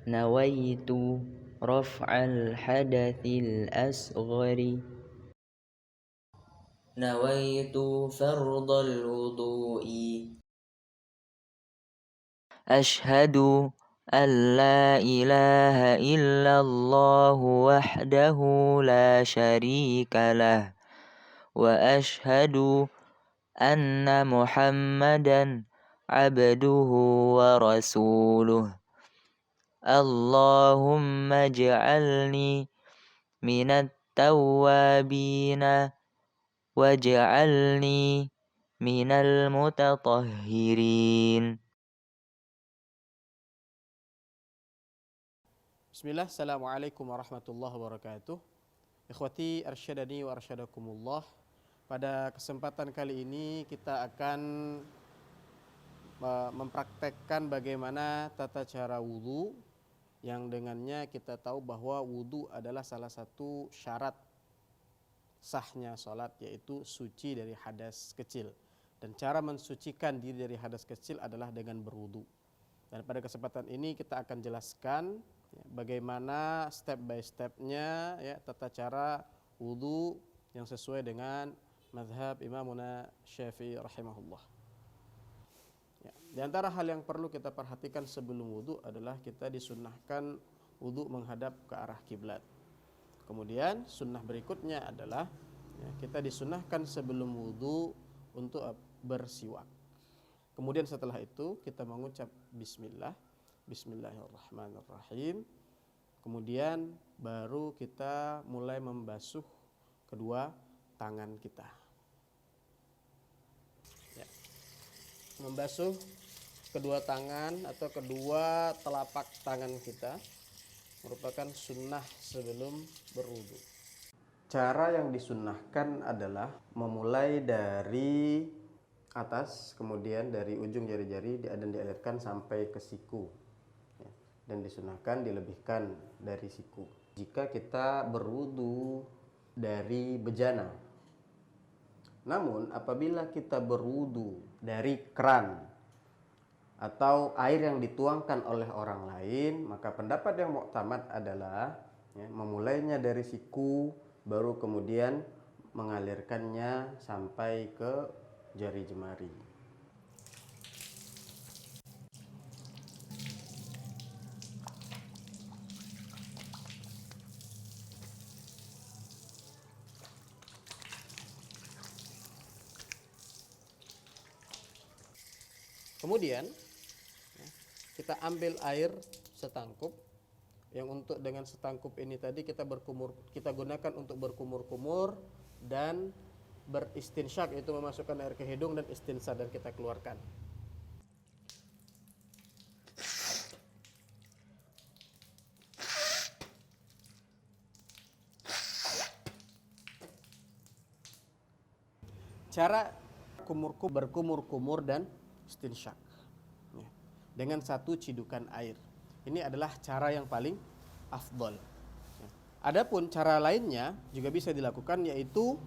نويت رفع الحدث الأصغر نويت فرض الوضوء أشهد أن لا إله إلا الله وحده لا شريك له وأشهد أن محمدا عبده ورسوله اللهم اجعلني من التوابين واجعلني من المتطهرين. Bismillah, Assalamualaikum warahmatullahi wabarakatuh. Ikhwati arsyadani wa arsyadakumullah. Pada kesempatan kali ini kita akan mempraktekkan bagaimana tata cara wudu, yang dengannya kita tahu bahwa wudu adalah salah satu syarat sahnya sholat, yaitu suci dari hadas kecil. Dan cara mensucikan diri dari hadas kecil adalah dengan berwudu. Dan pada kesempatan ini kita akan jelaskan bagaimana step by stepnya tata cara wudu yang sesuai dengan mazhab Imamuna Syafi'i rahimahullah. Di antara hal yang perlu kita perhatikan sebelum wudu adalah kita disunnahkan wudu menghadap ke arah kiblat. Kemudian sunnah berikutnya adalah kita disunnahkan sebelum wudu untuk bersiwak. Kemudian setelah itu kita mengucap bismillah, bismillahirrahmanirrahim. Kemudian baru kita mulai membasuh kedua tangan kita. Membasuh kedua tangan atau kedua telapak tangan kita merupakan sunnah sebelum berwudu. Cara yang disunnahkan adalah memulai dari atas, kemudian dari ujung jari-jari dan dialirkan sampai ke siku, dan disunahkan dilebihkan dari siku jika kita berwudu dari bejana. Namun apabila kita berwudu dari keran atau air yang dituangkan oleh orang lain, maka pendapat yang muktamad adalah memulainya dari siku, baru kemudian mengalirkannya sampai ke jari jemari. Kemudian kita ambil air setangkup, yang untuk dengan setangkup ini tadi kita gunakan untuk berkumur-kumur dan beristinsyak, yaitu memasukkan air ke hidung dan istinsar dan kita keluarkan. Cara berkumur-kumur dan istinsyak dengan satu cidukan air. Ini adalah cara yang paling afdol. Adapun cara lainnya juga bisa dilakukan, yaitu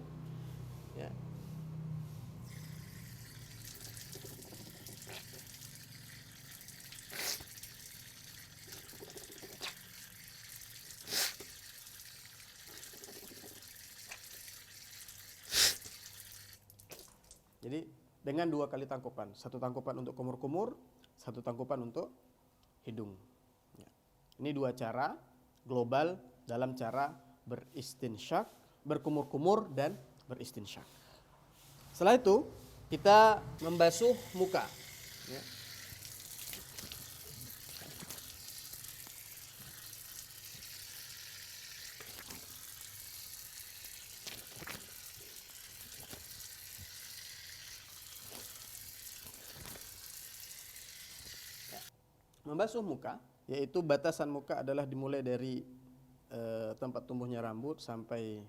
jadi dengan dua kali tangkupan, satu tangkupan untuk kumur-kumur, satu tangkupan untuk hidung. Ini dua cara global dalam cara beristinsyak, berkumur-kumur dan beristinsyak. Setelah itu kita membasuh muka. Membasuh muka, yaitu batasan muka adalah dimulai dari tempat tumbuhnya rambut sampai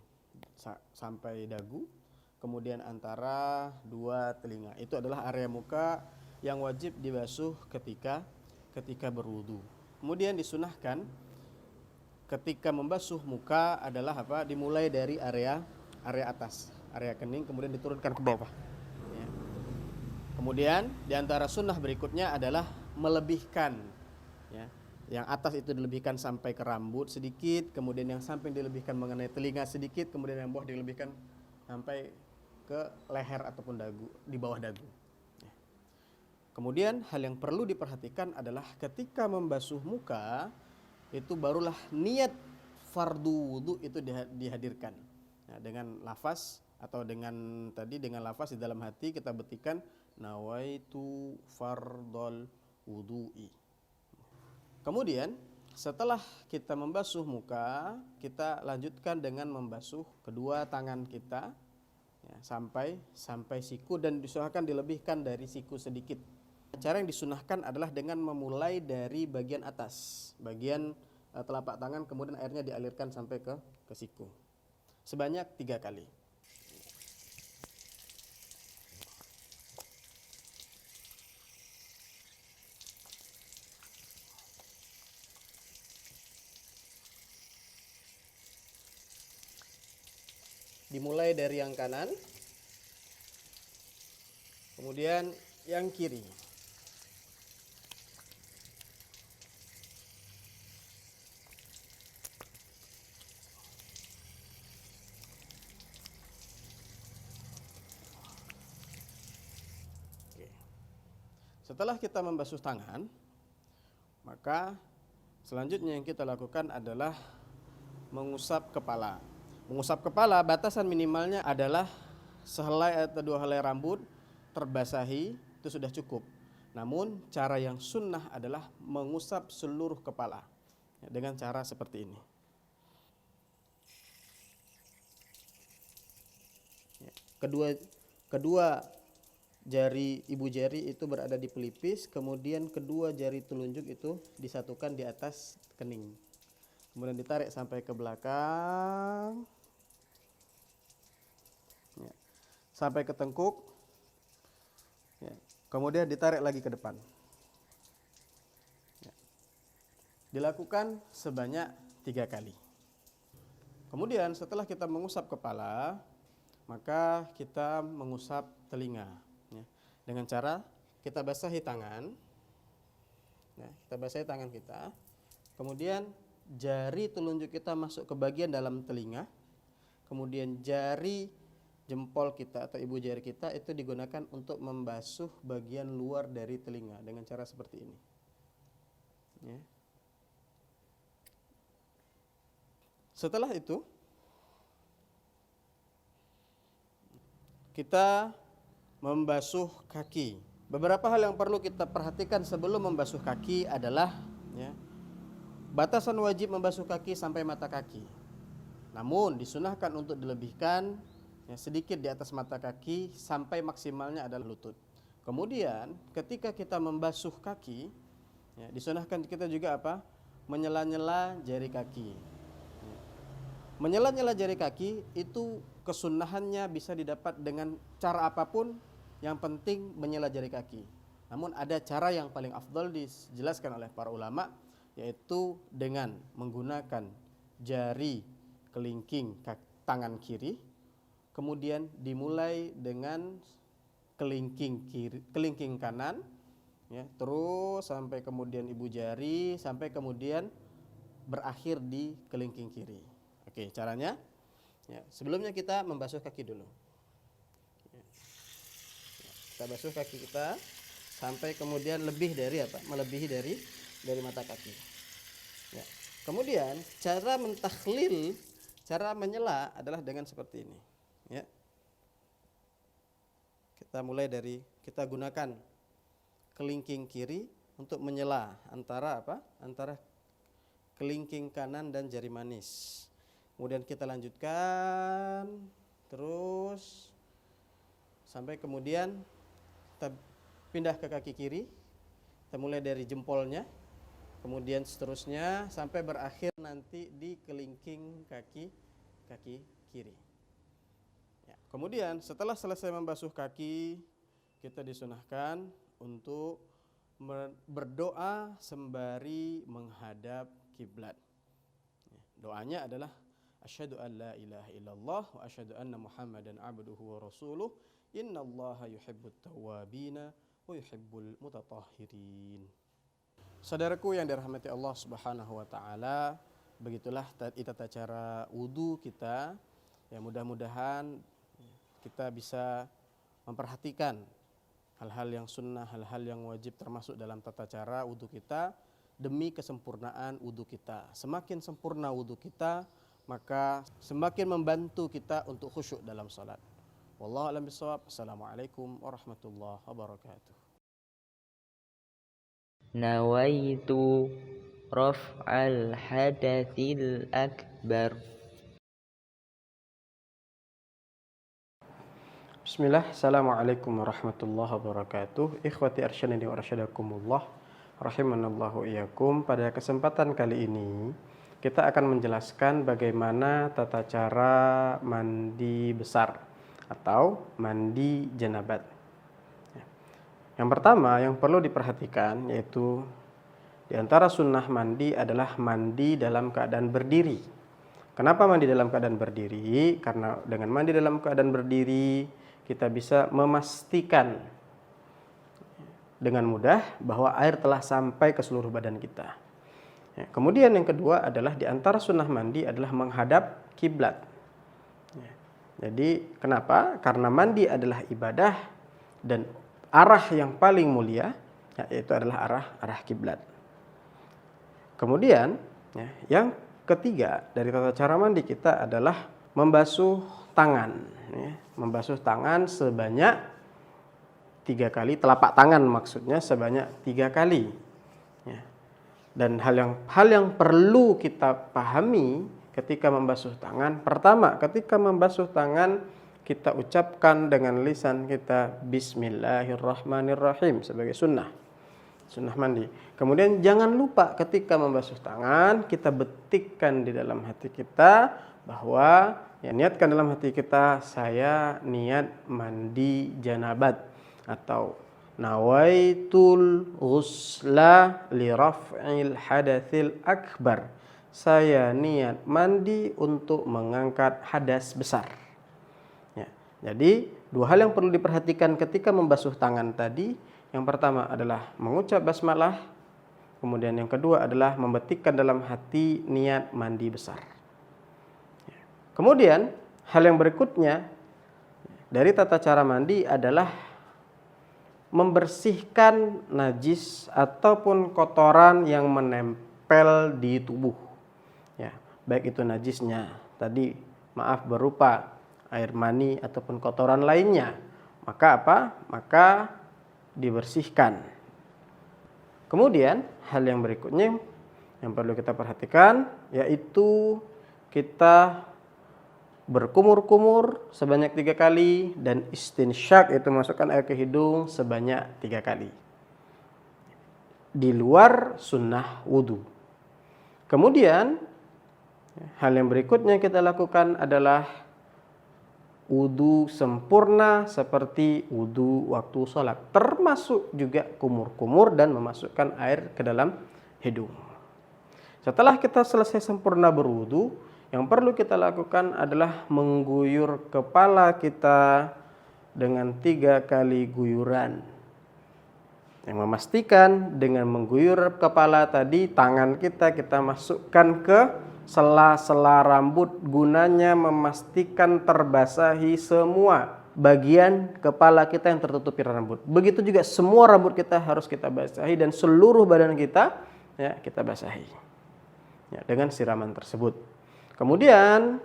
dagu, kemudian antara dua telinga. Itu adalah area muka yang wajib dibasuh ketika berwudu. Kemudian disunahkan ketika membasuh muka adalah dimulai dari area atas, area kening, kemudian diturunkan ke bawah. Kemudian di antara sunnah berikutnya adalah melebihkan Yang atas itu dilebihkan sampai ke rambut sedikit, kemudian yang samping dilebihkan mengenai telinga sedikit, kemudian yang bawah dilebihkan sampai ke leher ataupun dagu, di bawah dagu. Kemudian hal yang perlu diperhatikan adalah ketika membasuh muka, itu barulah niat fardu wudu itu dihadirkan. Nah, dengan lafaz atau dengan lafaz di dalam hati kita betikan nawaitu fardol wudu'i. Kemudian setelah kita membasuh muka, kita lanjutkan dengan membasuh kedua tangan kita ya, sampai siku, dan disunahkan dilebihkan dari siku sedikit. Cara yang disunahkan adalah dengan memulai dari bagian atas, bagian telapak tangan, kemudian airnya dialirkan sampai ke siku sebanyak 3 kali. Dimulai dari yang kanan, kemudian yang kiri. Oke. Setelah kita membasuh tangan, maka selanjutnya yang kita lakukan adalah mengusap kepala. Mengusap kepala, batasan minimalnya adalah sehelai atau 2 helai rambut terbasahi, itu sudah cukup. Namun cara yang sunnah adalah mengusap seluruh kepala ya, dengan cara seperti ini. Ya, kedua jari ibu jari itu berada di pelipis, kemudian kedua jari telunjuk itu disatukan di atas kening. Kemudian ditarik sampai ke belakang, ya, sampai ke tengkuk, ya, kemudian ditarik lagi ke depan. Ya. Dilakukan sebanyak 3 kali. Kemudian setelah kita mengusap kepala, maka kita mengusap telinga. Ya, dengan cara kita basahi tangan, ya, kita basahi tangan kita, kemudian jari telunjuk kita masuk ke bagian dalam telinga, kemudian jari jempol kita atau ibu jari kita itu digunakan untuk membasuh bagian luar dari telinga dengan cara seperti ini. Ya. Setelah itu kita membasuh kaki. Beberapa hal yang perlu kita perhatikan sebelum membasuh kaki adalah ya, batasan wajib membasuh kaki sampai mata kaki. Namun disunahkan untuk dilebihkan ya, sedikit di atas mata kaki sampai maksimalnya adalah lutut. Kemudian ketika kita membasuh kaki, ya, disunahkan kita juga apa? Menyela-nyela jari kaki. Ya. Menyela-nyela jari kaki itu kesunahannya bisa didapat dengan cara apapun, yang penting menyela jari kaki. Namun ada cara yang paling afdal dijelaskan oleh para ulama, yaitu dengan menggunakan jari kelingking tangan kiri, kemudian dimulai dengan kelingking kanan, ya, terus sampai kemudian ibu jari, sampai kemudian berakhir di kelingking kiri. Oke, caranya, ya, sebelumnya kita membasuh kaki dulu. Ya. Kita basuh kaki kita sampai kemudian lebih dari apa? Melebihi dari mata kaki. Ya. Kemudian cara mentakhlil, cara menyela adalah dengan seperti ini. Ya. Kita mulai dari, kita gunakan kelingking kiri untuk menyela antara apa? Antara kelingking kanan dan jari manis. Kemudian kita lanjutkan terus sampai kemudian kita pindah ke kaki kiri. Kita mulai dari jempolnya, kemudian seterusnya sampai berakhir nanti di kelingking kaki kiri. Ya. Kemudian setelah selesai membasuh kaki, kita disunahkan untuk berdoa sembari menghadap kiblat. Ya. Doanya adalah asyhadu an la ilaha illallah wa asyhadu anna muhammadan abduhu wa rasuluh innallaha yuhibbut tawwabina wa yuhibbul mutatahhirin. Saudaraku yang dirahmati Allah Subhanahu wa taala, begitulah tata cara wudu kita. Ya, mudah-mudahan kita bisa memperhatikan hal-hal yang sunnah, hal-hal yang wajib termasuk dalam tata cara wudu kita demi kesempurnaan wudu kita. Semakin sempurna wudu kita, maka semakin membantu kita untuk khusyuk dalam salat. Wallahu a'lam bishawab. Assalamualaikum warahmatullahi wabarakatuh. Nawaitu raf'al hadatsil akbar. Bismillah, Assalamualaikum warahmatullahi wabarakatuh. Ikhwati arsyadani wa arsyadakumullah, rahimanallahu iyyakum. Pada kesempatan kali ini kita akan menjelaskan bagaimana tata cara mandi besar atau mandi janabat. Yang pertama yang perlu diperhatikan yaitu di antara sunnah mandi adalah mandi dalam keadaan berdiri. Kenapa mandi dalam keadaan berdiri? Karena dengan mandi dalam keadaan berdiri kita bisa memastikan dengan mudah bahwa air telah sampai ke seluruh badan kita. Ya, kemudian yang kedua adalah di antara sunnah mandi adalah menghadap kiblat. Ya, jadi kenapa? Karena mandi adalah ibadah dan arah yang paling mulia yaitu adalah arah kiblat. Kemudian yang ketiga dari tata cara mandi kita adalah membasuh tangan. Membasuh tangan sebanyak 3 kali, telapak tangan maksudnya sebanyak 3 kali. Dan hal yang perlu kita pahami ketika membasuh tangan, pertama ketika membasuh tangan kita ucapkan dengan lisan kita Bismillahirrahmanirrahim sebagai sunnah mandi. Kemudian jangan lupa ketika membasuh tangan kita betikkan di dalam hati kita bahwa niatkan dalam hati kita saya niat mandi janabat atau nawaitul ghusla li raf'il hadatsil akbar. Saya niat mandi untuk mengangkat hadas besar. Jadi 2 hal yang perlu diperhatikan ketika membasuh tangan tadi. Yang pertama adalah mengucap basmalah. Kemudian yang kedua adalah membetikkan dalam hati niat mandi besar. Kemudian hal yang berikutnya dari tata cara mandi adalah membersihkan najis ataupun kotoran yang menempel di tubuh. Ya, baik itu najisnya tadi berupa air mani ataupun kotoran lainnya, maka maka dibersihkan. Kemudian hal yang berikutnya yang perlu kita perhatikan yaitu kita berkumur-kumur sebanyak 3 kali dan istinsyak itu masukkan air ke hidung sebanyak 3 kali di luar sunnah wudu. Kemudian hal yang berikutnya kita lakukan adalah wudu sempurna seperti wudu waktu sholat, termasuk juga kumur-kumur dan memasukkan air ke dalam hidung. Setelah kita selesai sempurna berwudu, yang perlu kita lakukan adalah mengguyur kepala kita dengan 3 kali guyuran. Yang memastikan dengan mengguyur kepala tadi tangan kita masukkan ke sela-sela rambut, gunanya memastikan terbasahi semua bagian kepala kita yang tertutupi rambut. Begitu juga semua rambut kita harus kita basahi dan seluruh badan kita kita basahi dengan siraman tersebut. Kemudian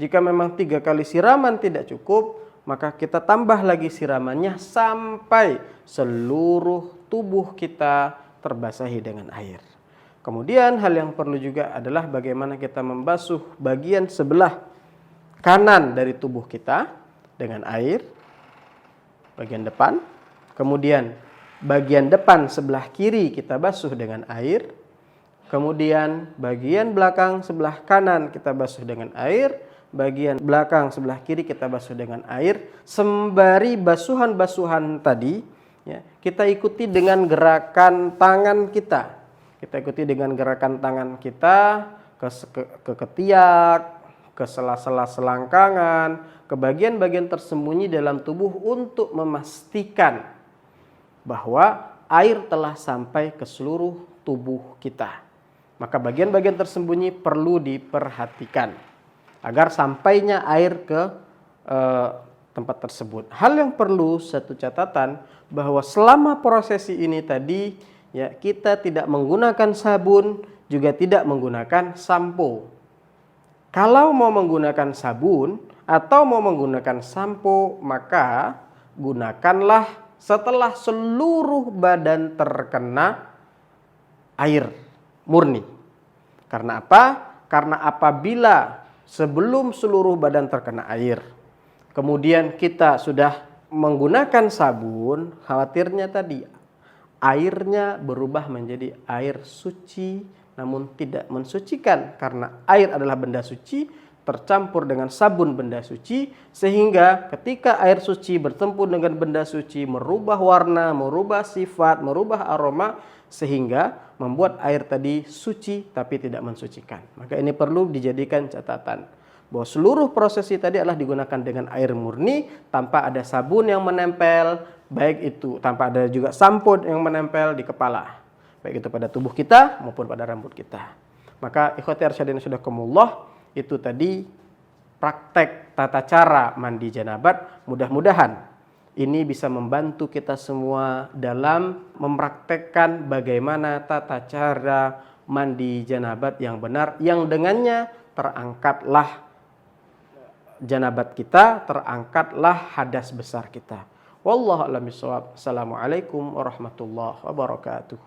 jika memang 3 kali siraman tidak cukup, maka kita tambah lagi siramannya sampai seluruh tubuh kita terbasahi dengan air. Kemudian hal yang perlu juga adalah bagaimana kita membasuh bagian sebelah kanan dari tubuh kita dengan air, bagian depan. Kemudian bagian depan sebelah kiri kita basuh dengan air. Kemudian bagian belakang sebelah kanan kita basuh dengan air. Bagian belakang sebelah kiri kita basuh dengan air. Sembari basuhan-basuhan tadi kita ikuti dengan gerakan tangan kita. Kita ikuti dengan gerakan tangan kita ke ketiak, ke sela-sela selangkangan, ke bagian-bagian tersembunyi dalam tubuh untuk memastikan bahwa air telah sampai ke seluruh tubuh kita. Maka bagian-bagian tersembunyi perlu diperhatikan agar sampainya air ke tempat tersebut. Hal yang perlu satu catatan bahwa selama prosesi ini tadi ya, kita tidak menggunakan sabun, juga tidak menggunakan sampo. Kalau mau menggunakan sabun atau mau menggunakan sampo, maka gunakanlah setelah seluruh badan terkena air murni. Karena apa? Karena apabila sebelum seluruh badan terkena air, kemudian kita sudah menggunakan sabun, khawatirnya tadi airnya berubah menjadi air suci, namun tidak mensucikan, karena air adalah benda suci tercampur dengan sabun benda suci, sehingga ketika air suci bertemu dengan benda suci merubah warna, merubah sifat, merubah aroma, sehingga membuat air tadi suci tapi tidak mensucikan. Maka ini perlu dijadikan catatan bahwa seluruh prosesi tadi adalah digunakan dengan air murni tanpa ada sabun yang menempel, baik itu tanpa ada juga sampo yang menempel di kepala, baik itu pada tubuh kita maupun pada rambut kita. Maka ikhwati arsyadina sudakumullah, itu tadi praktek tata cara mandi janabat. Mudah-mudahan ini bisa membantu kita semua dalam mempraktekkan bagaimana tata cara mandi janabat yang benar, yang dengannya terangkatlah janabat kita, terangkatlah hadas besar kita. Wallahu a'lam bishawab. Assalamualaikum warahmatullahi wabarakatuh.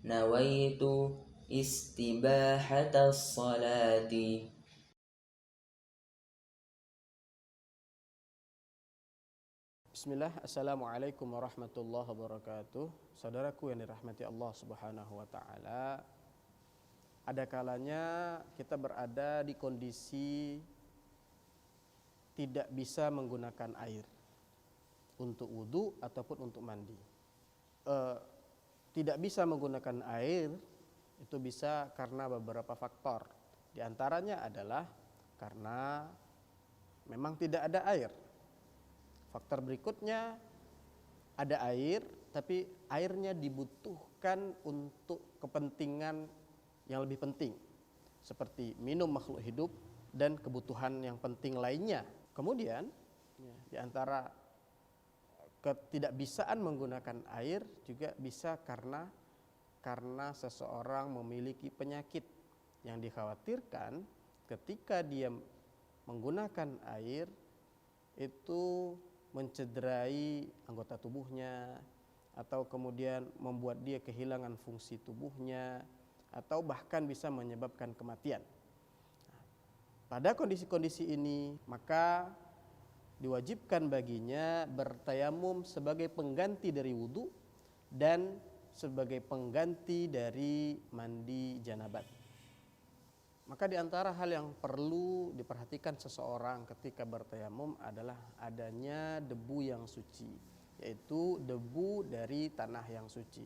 Nawaitu istibahatas salati. Bismillah, assalamualaikum warahmatullahi wabarakatuh. Saudaraku yang dirahmati Allah subhanahu wa ta'ala, ada kalanya kita berada di kondisi tidak bisa menggunakan air untuk wudhu ataupun untuk mandi. Tidak bisa menggunakan air itu bisa karena beberapa faktor. Di antaranya adalah karena memang tidak ada air. Faktor berikutnya, ada air tapi airnya dibutuhkan untuk kepentingan yang lebih penting, seperti minum makhluk hidup dan kebutuhan yang penting lainnya. Kemudian di antara ketidakbisaan menggunakan air juga bisa karena seseorang memiliki penyakit yang dikhawatirkan ketika dia menggunakan air itu mencederai anggota tubuhnya, atau kemudian membuat dia kehilangan fungsi tubuhnya, atau bahkan bisa menyebabkan kematian. Pada kondisi-kondisi ini maka diwajibkan baginya bertayamum sebagai pengganti dari wudhu dan sebagai pengganti dari mandi janabat. Maka di antara hal yang perlu diperhatikan seseorang ketika bertayamum adalah adanya debu yang suci, yaitu debu dari tanah yang suci.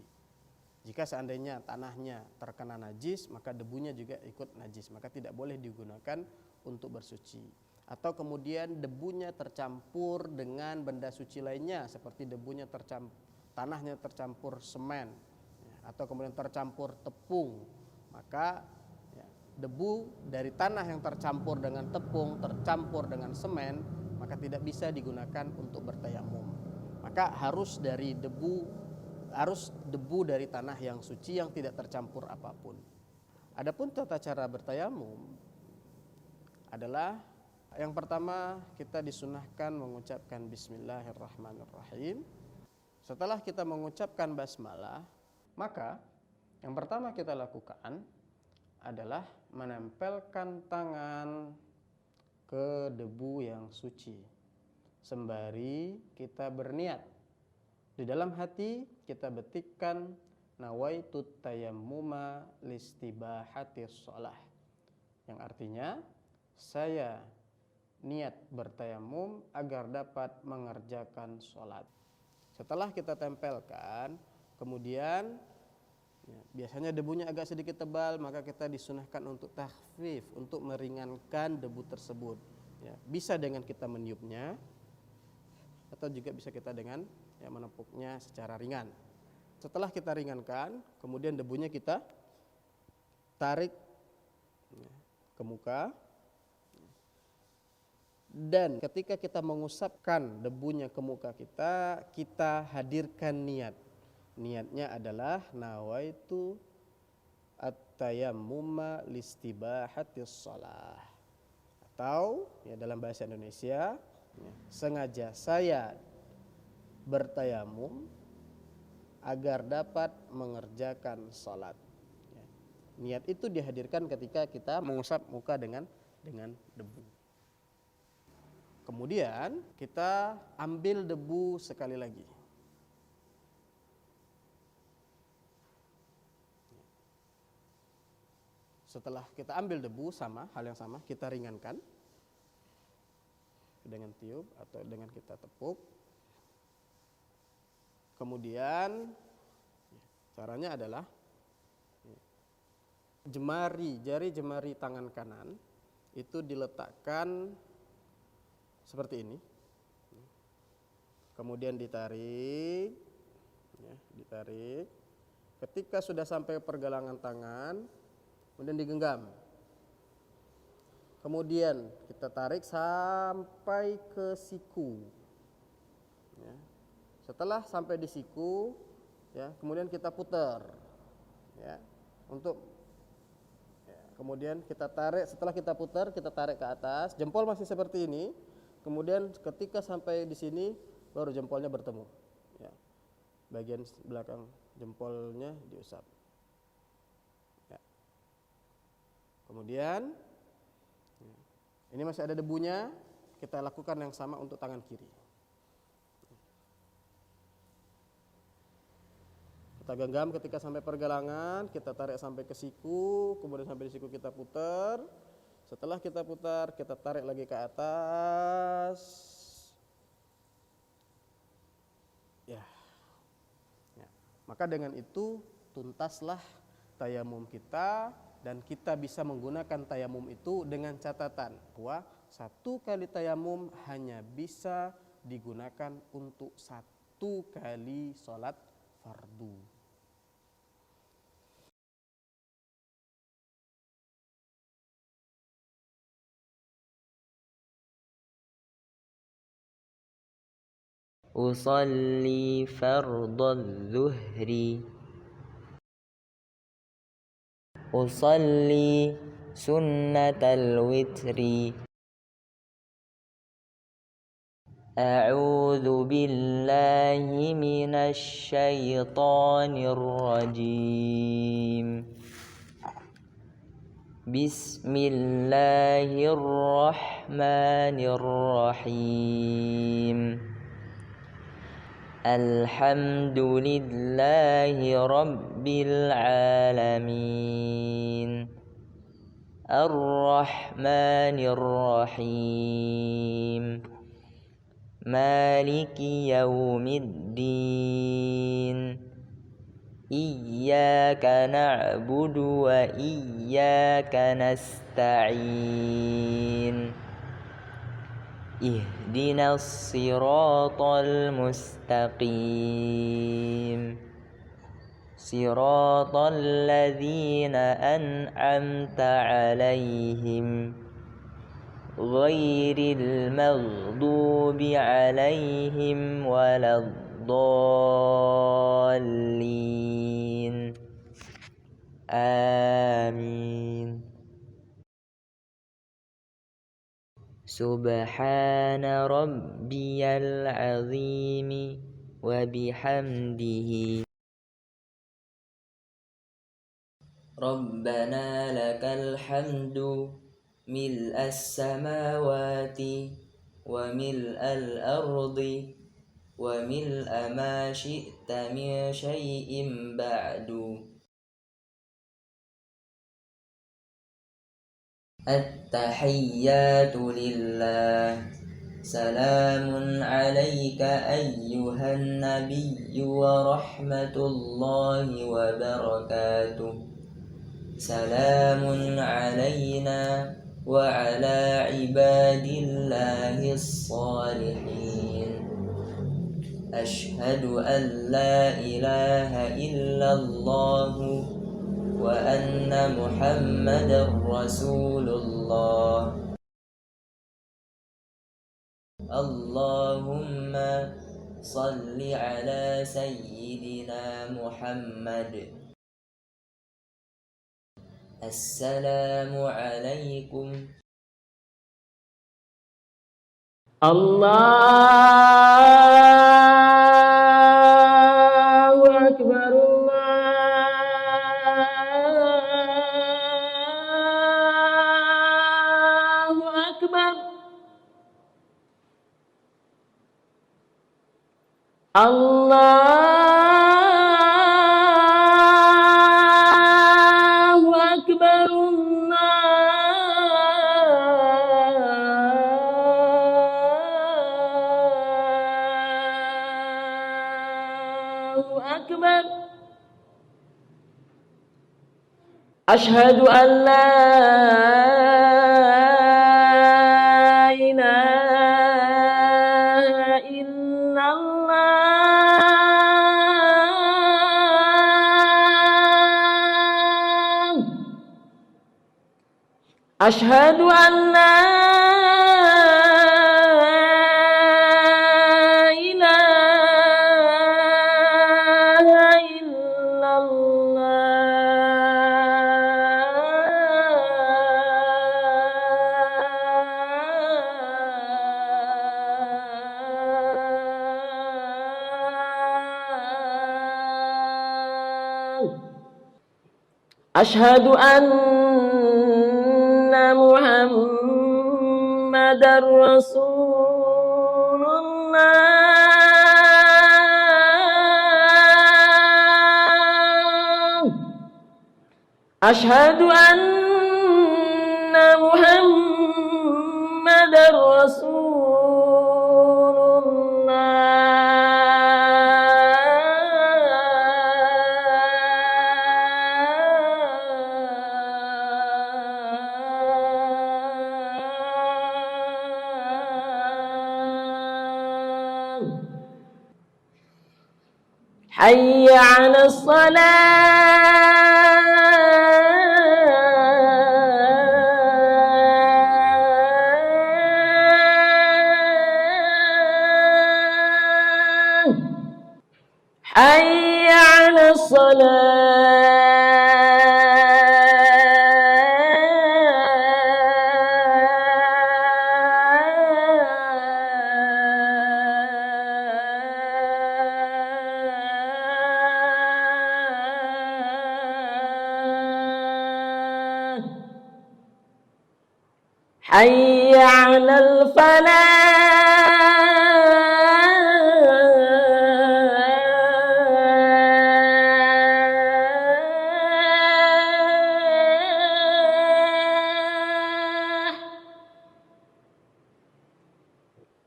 Jika seandainya tanahnya terkena najis, maka debunya juga ikut najis, maka tidak boleh digunakan untuk bersuci. Atau kemudian debunya tercampur dengan benda suci lainnya, seperti tanahnya tercampur semen, atau kemudian tercampur tepung, maka debu dari tanah yang tercampur dengan tepung, tercampur dengan semen, maka tidak bisa digunakan untuk bertayamum. Maka harus debu dari tanah yang suci yang tidak tercampur apapun. Adapun tata cara bertayamum adalah yang pertama, kita disunahkan mengucapkan bismillahirrahmanirrahim. Setelah kita mengucapkan basmalah, maka yang pertama kita lakukan adalah menempelkan tangan ke debu yang suci sembari kita berniat. Di dalam hati kita betikkan nawaitut tayammuma listibahatis shalah, yang artinya saya niat bertayamum agar dapat mengerjakan sholat. Setelah kita tempelkan, kemudian biasanya debunya agak sedikit tebal, maka kita disunahkan untuk takhfif, untuk meringankan debu tersebut. Bisa dengan kita meniupnya, atau juga bisa kita dengan menepuknya secara ringan. Setelah kita ringankan, kemudian debunya kita tarik ke muka. Dan ketika kita mengusapkan debunya ke muka kita, kita hadirkan niat. Niatnya adalah nawaitu at-tayammuma listibahatis shalah. Atau dalam bahasa Indonesia, sengaja saya bertayamum agar dapat mengerjakan salat. Niat itu dihadirkan ketika kita mengusap muka dengan debu. Kemudian kita ambil debu sekali lagi. Setelah kita ambil debu, hal yang sama, kita ringankan dengan tiup atau dengan kita tepuk. Kemudian caranya adalah jari jemari tangan kanan itu diletakkan seperti ini. Kemudian ditarik. Ketika sudah sampai pergelangan tangan, kemudian digenggam. Kemudian kita tarik sampai ke siku. Setelah sampai di siku, kemudian kita putar. Kemudian kita tarik. Setelah kita putar, kita tarik ke atas. Jempol masih seperti ini. Kemudian ketika sampai di sini, baru jempolnya bertemu. Bagian belakang jempolnya diusap. Kemudian ini masih ada debunya, kita lakukan yang sama untuk tangan kiri. Kita genggam ketika sampai pergelangan, kita tarik sampai ke siku, kemudian sampai di siku kita putar. Setelah kita putar, kita tarik lagi ke atas. Maka dengan itu tuntaslah tayamum kita. Dan kita bisa menggunakan tayamum itu dengan catatan bahwa satu kali tayamum hanya bisa digunakan untuk satu kali sholat fardu. Usalli fardadh zuhri. Usalli sunnatal witri. A'udzu billahi minasy syaithanir rajim. Bismillahirrahmanirrahim. Alhamdulillahi rabbil alamin. Ar-Rahmanir Rahim. Maliki yaumiddin. Iyyaka na'budu wa iyyaka nasta'in. Ihdinas siratal mustaqim. Siratal ladzina an'amta 'alaihim ghairil maghdubi 'alaihim waladdallin. Amin. Subhana rabbiyal azimi wa bihamdihi. Rabbana lakal hamdu mil'as samawati wa mil'al ardi wa mil'a ma syi'ta min syai'in ba'du. At-tahiyyatu lillah. Salamun alayka ayyuhan nabiyyu wa rahmatullahi wa barakatuh. Salamun alayna wa ala ibadillahis salihin. أشهد أن لا إله إلا الله وأن محمدا رسول الله. اللهم صل على سيدنا محمد. السلام عليكم. الله أكبر الله أكبر. الله أكبر الله أكبر. أشهد أن لا إله إلا الله. أشهد أن لا إله إلا الله. أشهد أن محمدا رسول الله. أشهد أن محمدا رسول الله. حي على الصلاة. حي على الصلاة. حي على الفلاح.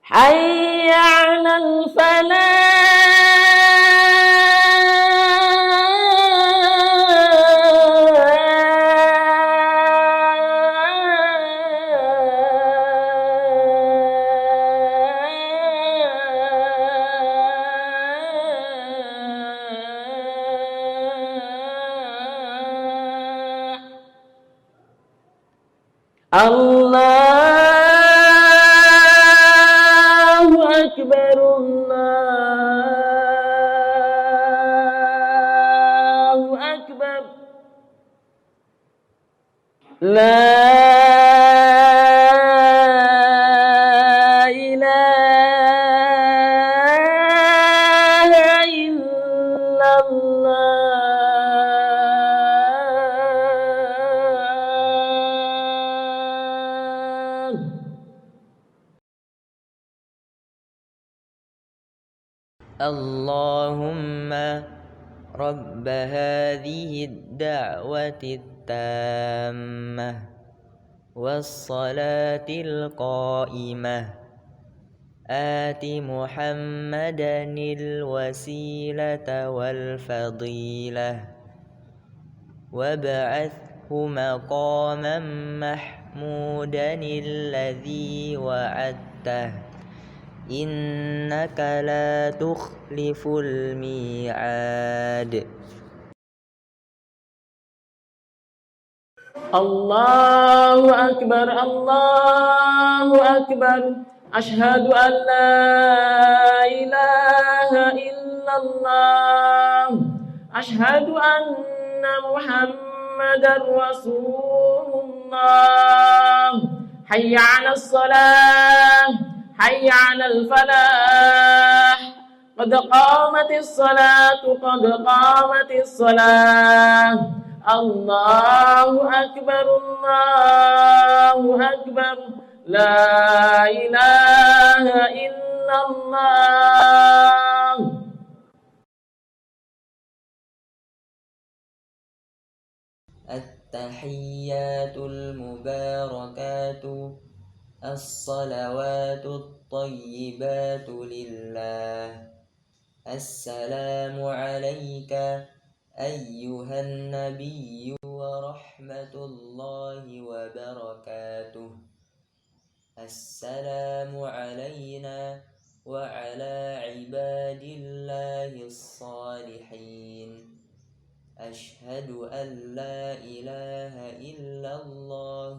حي على الفلاح. الله أكبر الله أكبر. لا إله إلا الله. اللهم رب هذه الدعوة التامة والصلاة القائمة آت محمدا الوسيلة والفضيلة وابعثه مقاما محمودا الذي وعدته إنك لا تخلف نخلف الميعاد. الله أكبر الله أكبر أشهد أن لا إله إلا الله أشهد أن محمدا رسول الله حي على الصلاة حي على الفلاح قد قامت الصلاة قد قامت الصلاة الله أكبر الله أكبر لا إله إلا الله. التحيات المباركات الصلوات الطيبات لله. السلام عليك أيها النبي ورحمة الله وبركاته. السلام علينا وعلى عباد الله الصالحين. أشهد أن لا إله إلا الله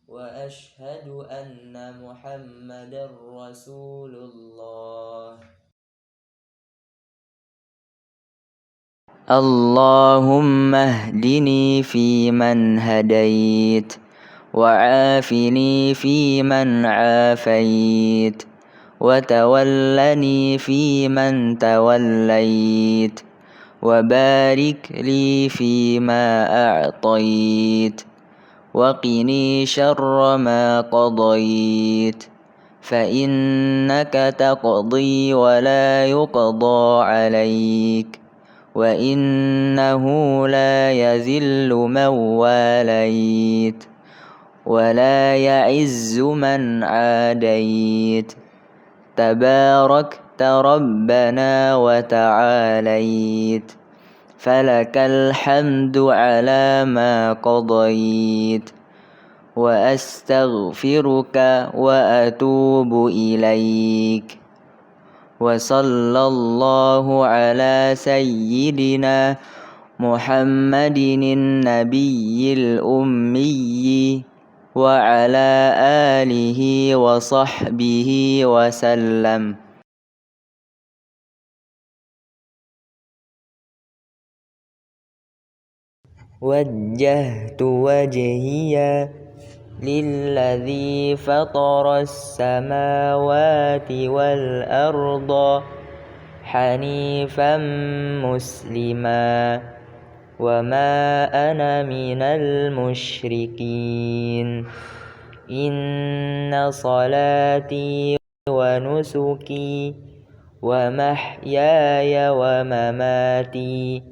وأشهد أن محمدا رسول الله. اللهم اهدني فيمن هديت وعافني فيمن عافيت وتولني فيمن توليت وبارك لي فيما أعطيت وقني شر ما قضيت فإنك تقضي ولا يقضى عليك وإنه لا يذل من واليت ولا يعز من عاديت تباركت ربنا وتعاليت فلك الحمد على ما قضيت وأستغفرك وأتوب إليك. وصلى الله على سيدنا محمد النبي الأمي وعلى آله وصحبه وسلم. وجهت وجهي للذي فطر السماوات والأرض حنيفا مسلما وما أنا من المشركين. إن صلاتي ونسكي ومحياي ومماتي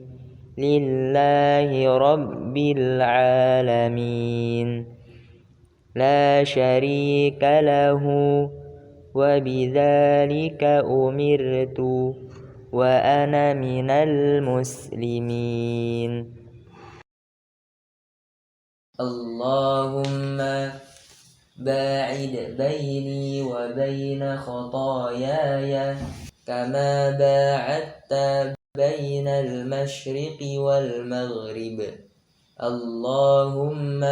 لله رب العالمين لا شريك له وبذلك أمرت وأنا من المسلمين. اللهم باعد بيني وبين خطاياي كما باعدت بين المشرق والمغرب. اللهم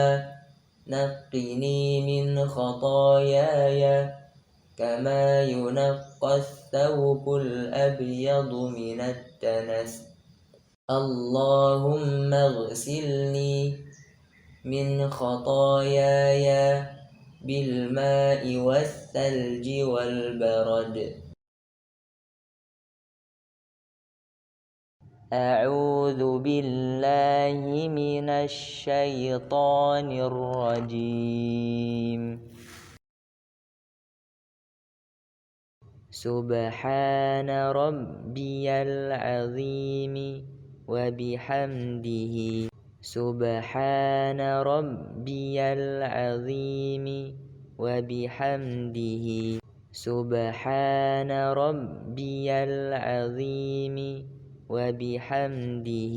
نقني من خطاياي كما ينقى الثوب الأبيض من الدنس. اللهم اغسلني من خطاياي بالماء والثلج والبرد. أعوذ بالله من الشيطان الرجيم. سبحان ربي العظيم وبحمده. سبحان ربي العظيم وبحمده. سبحان ربي العظيم وبحمده.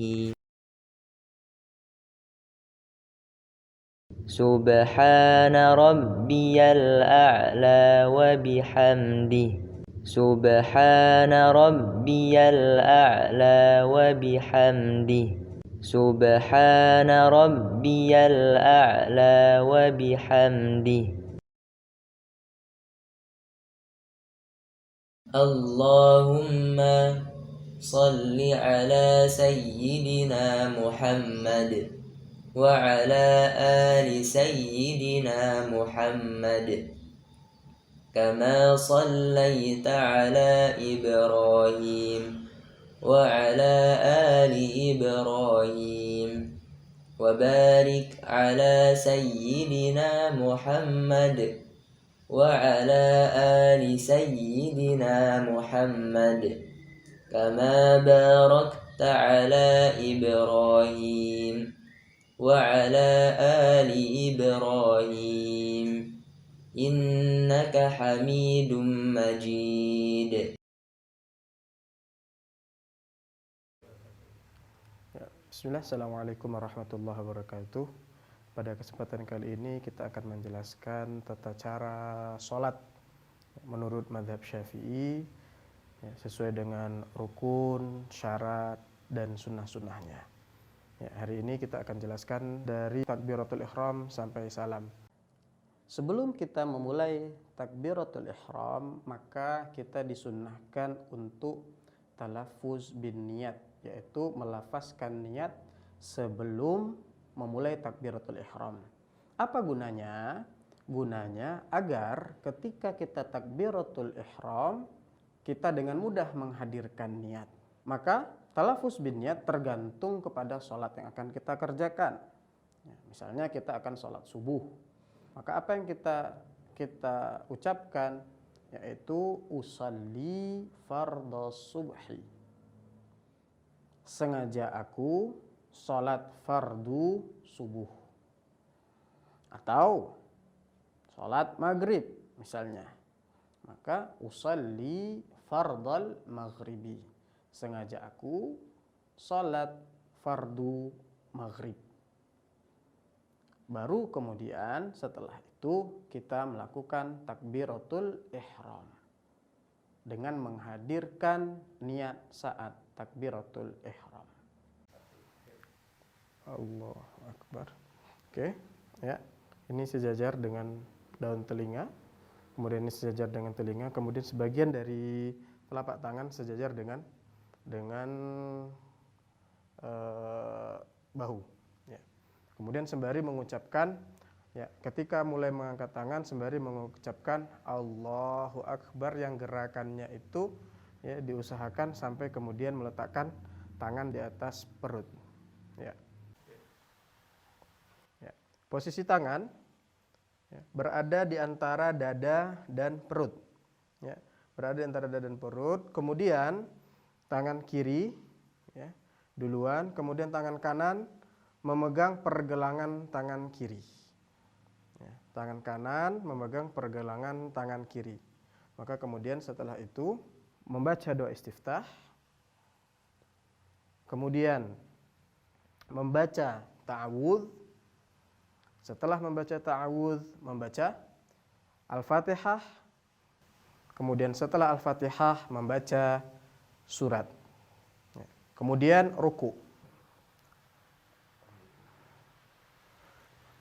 سبحان ربي الأعلى وبحمده. سبحان ربي الأعلى وبحمده سبحان ربي الأعلى وبحمده اللهم صل على سيدنا محمد وعلى آل سيدنا محمد كما صليت على إبراهيم وعلى آل إبراهيم وبارك على سيدنا محمد وعلى آل سيدنا محمد كما باركت على إبراهيم وعلى آل إبراهيم إنك حميد مجيد. Bismillah, Assalamualaikum warahmatullahi wabarakatuh. Pada kesempatan kali ini kita akan menjelaskan tata cara sholat menurut mazhab Syafi'i sesuai dengan rukun, syarat, dan sunnah-sunnahnya. Hari ini kita akan jelaskan dari takbiratul ihram sampai salam. Sebelum kita memulai takbiratul ihram, maka kita disunnahkan untuk talaffuz bin niyat, yaitu melafazkan niat sebelum memulai takbiratul ihram. Apa gunanya? Gunanya agar ketika kita takbiratul ihram, kita dengan mudah menghadirkan niat. Maka talaffuz bin niyat tergantung kepada sholat yang akan kita kerjakan. Misalnya kita akan sholat subuh, maka apa yang kita ucapkan yaitu usalli fardhas subhi. Sengaja aku sholat fardu subuh. Atau sholat maghrib misalnya, maka usalli fardal maghribi. Sengaja aku sholat fardu maghrib. Baru kemudian setelah itu kita melakukan takbiratul ihram dengan menghadirkan niat saat takbiratul ihram. Allahu Akbar. Oke, ya. Ini sejajar dengan daun telinga. Kemudian ini sejajar dengan telinga, kemudian sebagian dari telapak tangan sejajar dengan bahu. Ya. Kemudian sembari mengucapkan, ya, ketika mulai mengangkat tangan sembari mengucapkan Allahu Akbar, yang gerakannya itu ya diusahakan sampai kemudian meletakkan tangan di atas perut. Ya. Ya. Posisi tangan ya, berada di antara dada dan perut. Ya. Berada di antara dada dan perut. Kemudian tangan kiri ya, duluan, kemudian tangan kanan memegang pergelangan tangan kiri. Ya. Tangan kanan memegang pergelangan tangan kiri. Maka kemudian setelah itu membaca doa istiftah, kemudian membaca ta'awudz. Setelah membaca ta'awudz, membaca Al-Fatihah. Kemudian setelah Al-Fatihah membaca surat. Kemudian ruku.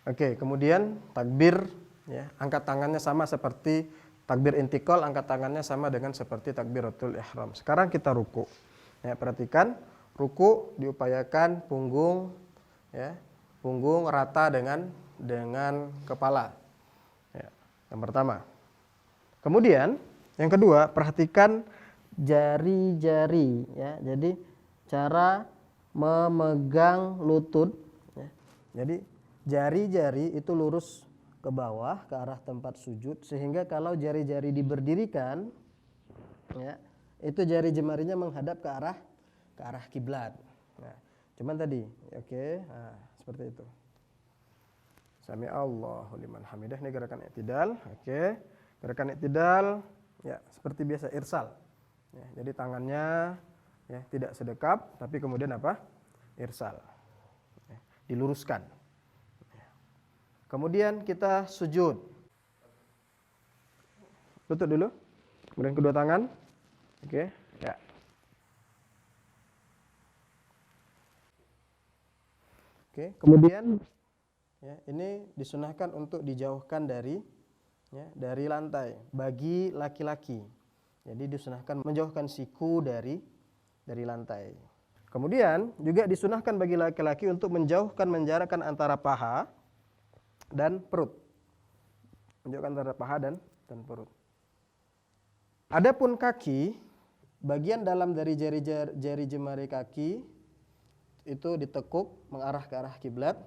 Oke, kemudian takbir ya, angkat tangannya sama seperti takbir intikal, angkat tangannya sama dengan seperti takbiratul ihram. Sekarang kita ruku. Ya, perhatikan, ruku diupayakan punggung ya, punggung rata dengan kepala. Ya, yang pertama. Kemudian yang kedua, perhatikan jari-jari ya. Jadi cara memegang lutut ya. Jadi jari-jari itu lurus ke bawah ke arah tempat sujud, sehingga kalau jari-jari diberdirikan ya, itu jari jemarinya menghadap ke arah kiblat. Nah, cuman tadi oke, nah, seperti itu. Sami Allahu liman hamidah, ini gerakan i'tidal. Oke. Gerakan i'tidal ya seperti biasa irsal. Ya, jadi tangannya ya tidak sedekap tapi kemudian apa? Irsal. Ya, diluruskan. Kemudian kita sujud. Lutut dulu. Kemudian kedua tangan. Oke, ya. Oke, kemudian ya, ini disunahkan untuk dijauhkan dari lantai bagi laki-laki. Jadi disunahkan menjauhkan siku dari lantai. Kemudian juga disunahkan bagi laki-laki untuk menjarakkan antara paha dan perut. Menjauhkan antara paha dan perut. Adapun kaki, bagian dalam dari jari jemari kaki itu ditekuk mengarah ke arah kiblat.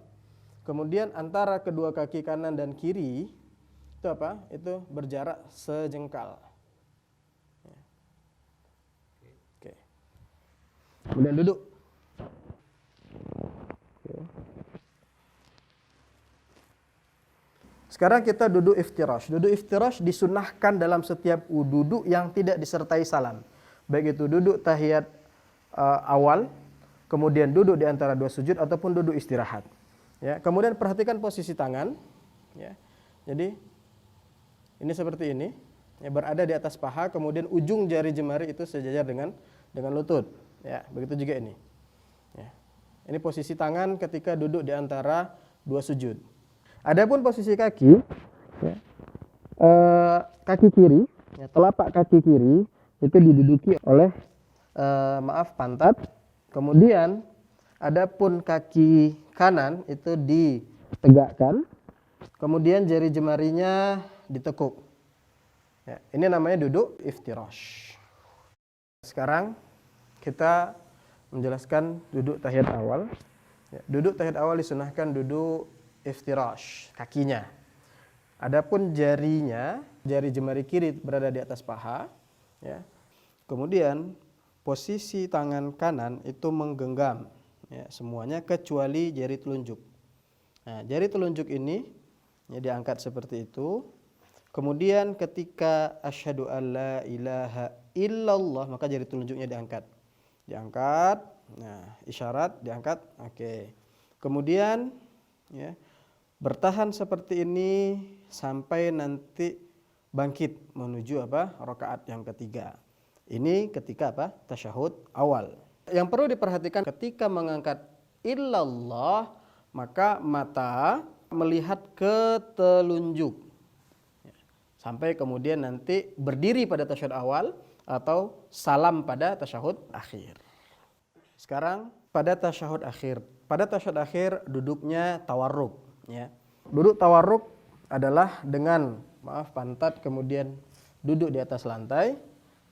Kemudian antara kedua kaki kanan dan kiri itu apa? Itu berjarak sejengkal. Oke. Kemudian duduk. Oke. Sekarang kita duduk iftirash. Duduk iftirash disunahkan dalam setiap duduk yang tidak disertai salam. Baik itu duduk tahiyat awal, kemudian duduk di antara dua sujud ataupun duduk istirahat. Ya, kemudian perhatikan posisi tangan. Ya. Jadi ini seperti ini, ya, berada di atas paha, kemudian ujung jari jemari itu sejajar dengan lutut. Ya, begitu juga ini. Ya. Ini posisi tangan ketika duduk di antara dua sujud. Adapun posisi kaki, ya, kaki kiri, ya, telapak kaki kiri itu diduduki oleh pantat. Kemudian adapun kaki kanan itu ditegakkan. Kemudian jari jemarinya ditekuk. Ya, ini namanya duduk iftirash. Sekarang kita menjelaskan duduk tahiyat awal. Ya, duduk tahiyat awal disunahkan duduk iftirash, kakinya. Adapun jarinya, jari jemari kiri berada di atas paha. Ya. Kemudian posisi tangan kanan itu menggenggam, ya, semuanya kecuali jari telunjuk. Nah, jari telunjuk ini ya, diangkat seperti itu. Kemudian ketika asyhadu alla ilaha illallah, maka jari telunjuknya diangkat. Diangkat, nah, isyarat diangkat. Oke. Kemudian ya, bertahan seperti ini sampai nanti bangkit menuju apa? Rakaat yang ketiga. Ini ketika apa? Tasyahud awal. Yang perlu diperhatikan ketika mengangkat illallah, maka mata melihat ke telunjuk. Sampai kemudian nanti berdiri pada tasyahud awal atau salam pada tasyahud akhir. Sekarang pada tasyahud akhir. Pada tasyahud akhir duduknya tawarruk, ya. Duduk tawarruk adalah dengan pantat kemudian duduk di atas lantai.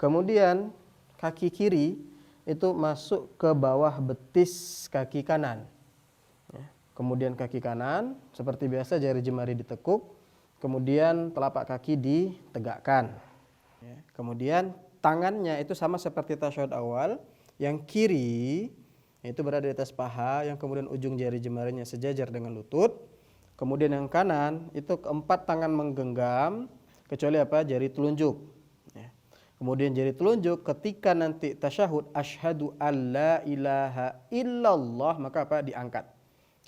Kemudian kaki kiri itu masuk ke bawah betis kaki kanan. Ya. Kemudian kaki kanan seperti biasa jari jemari ditekuk. Kemudian telapak kaki ditegakkan. Ya. Kemudian tangannya itu sama seperti tasyahud awal. Yang kiri itu berada di atas paha, yang kemudian ujung jari jemarinya sejajar dengan lutut. Kemudian yang kanan itu keempat tangan menggenggam kecuali apa? Jari telunjuk. Ya. Kemudian jari telunjuk ketika nanti tasyahud asyhadu alla ilaha illallah, maka apa? Diangkat.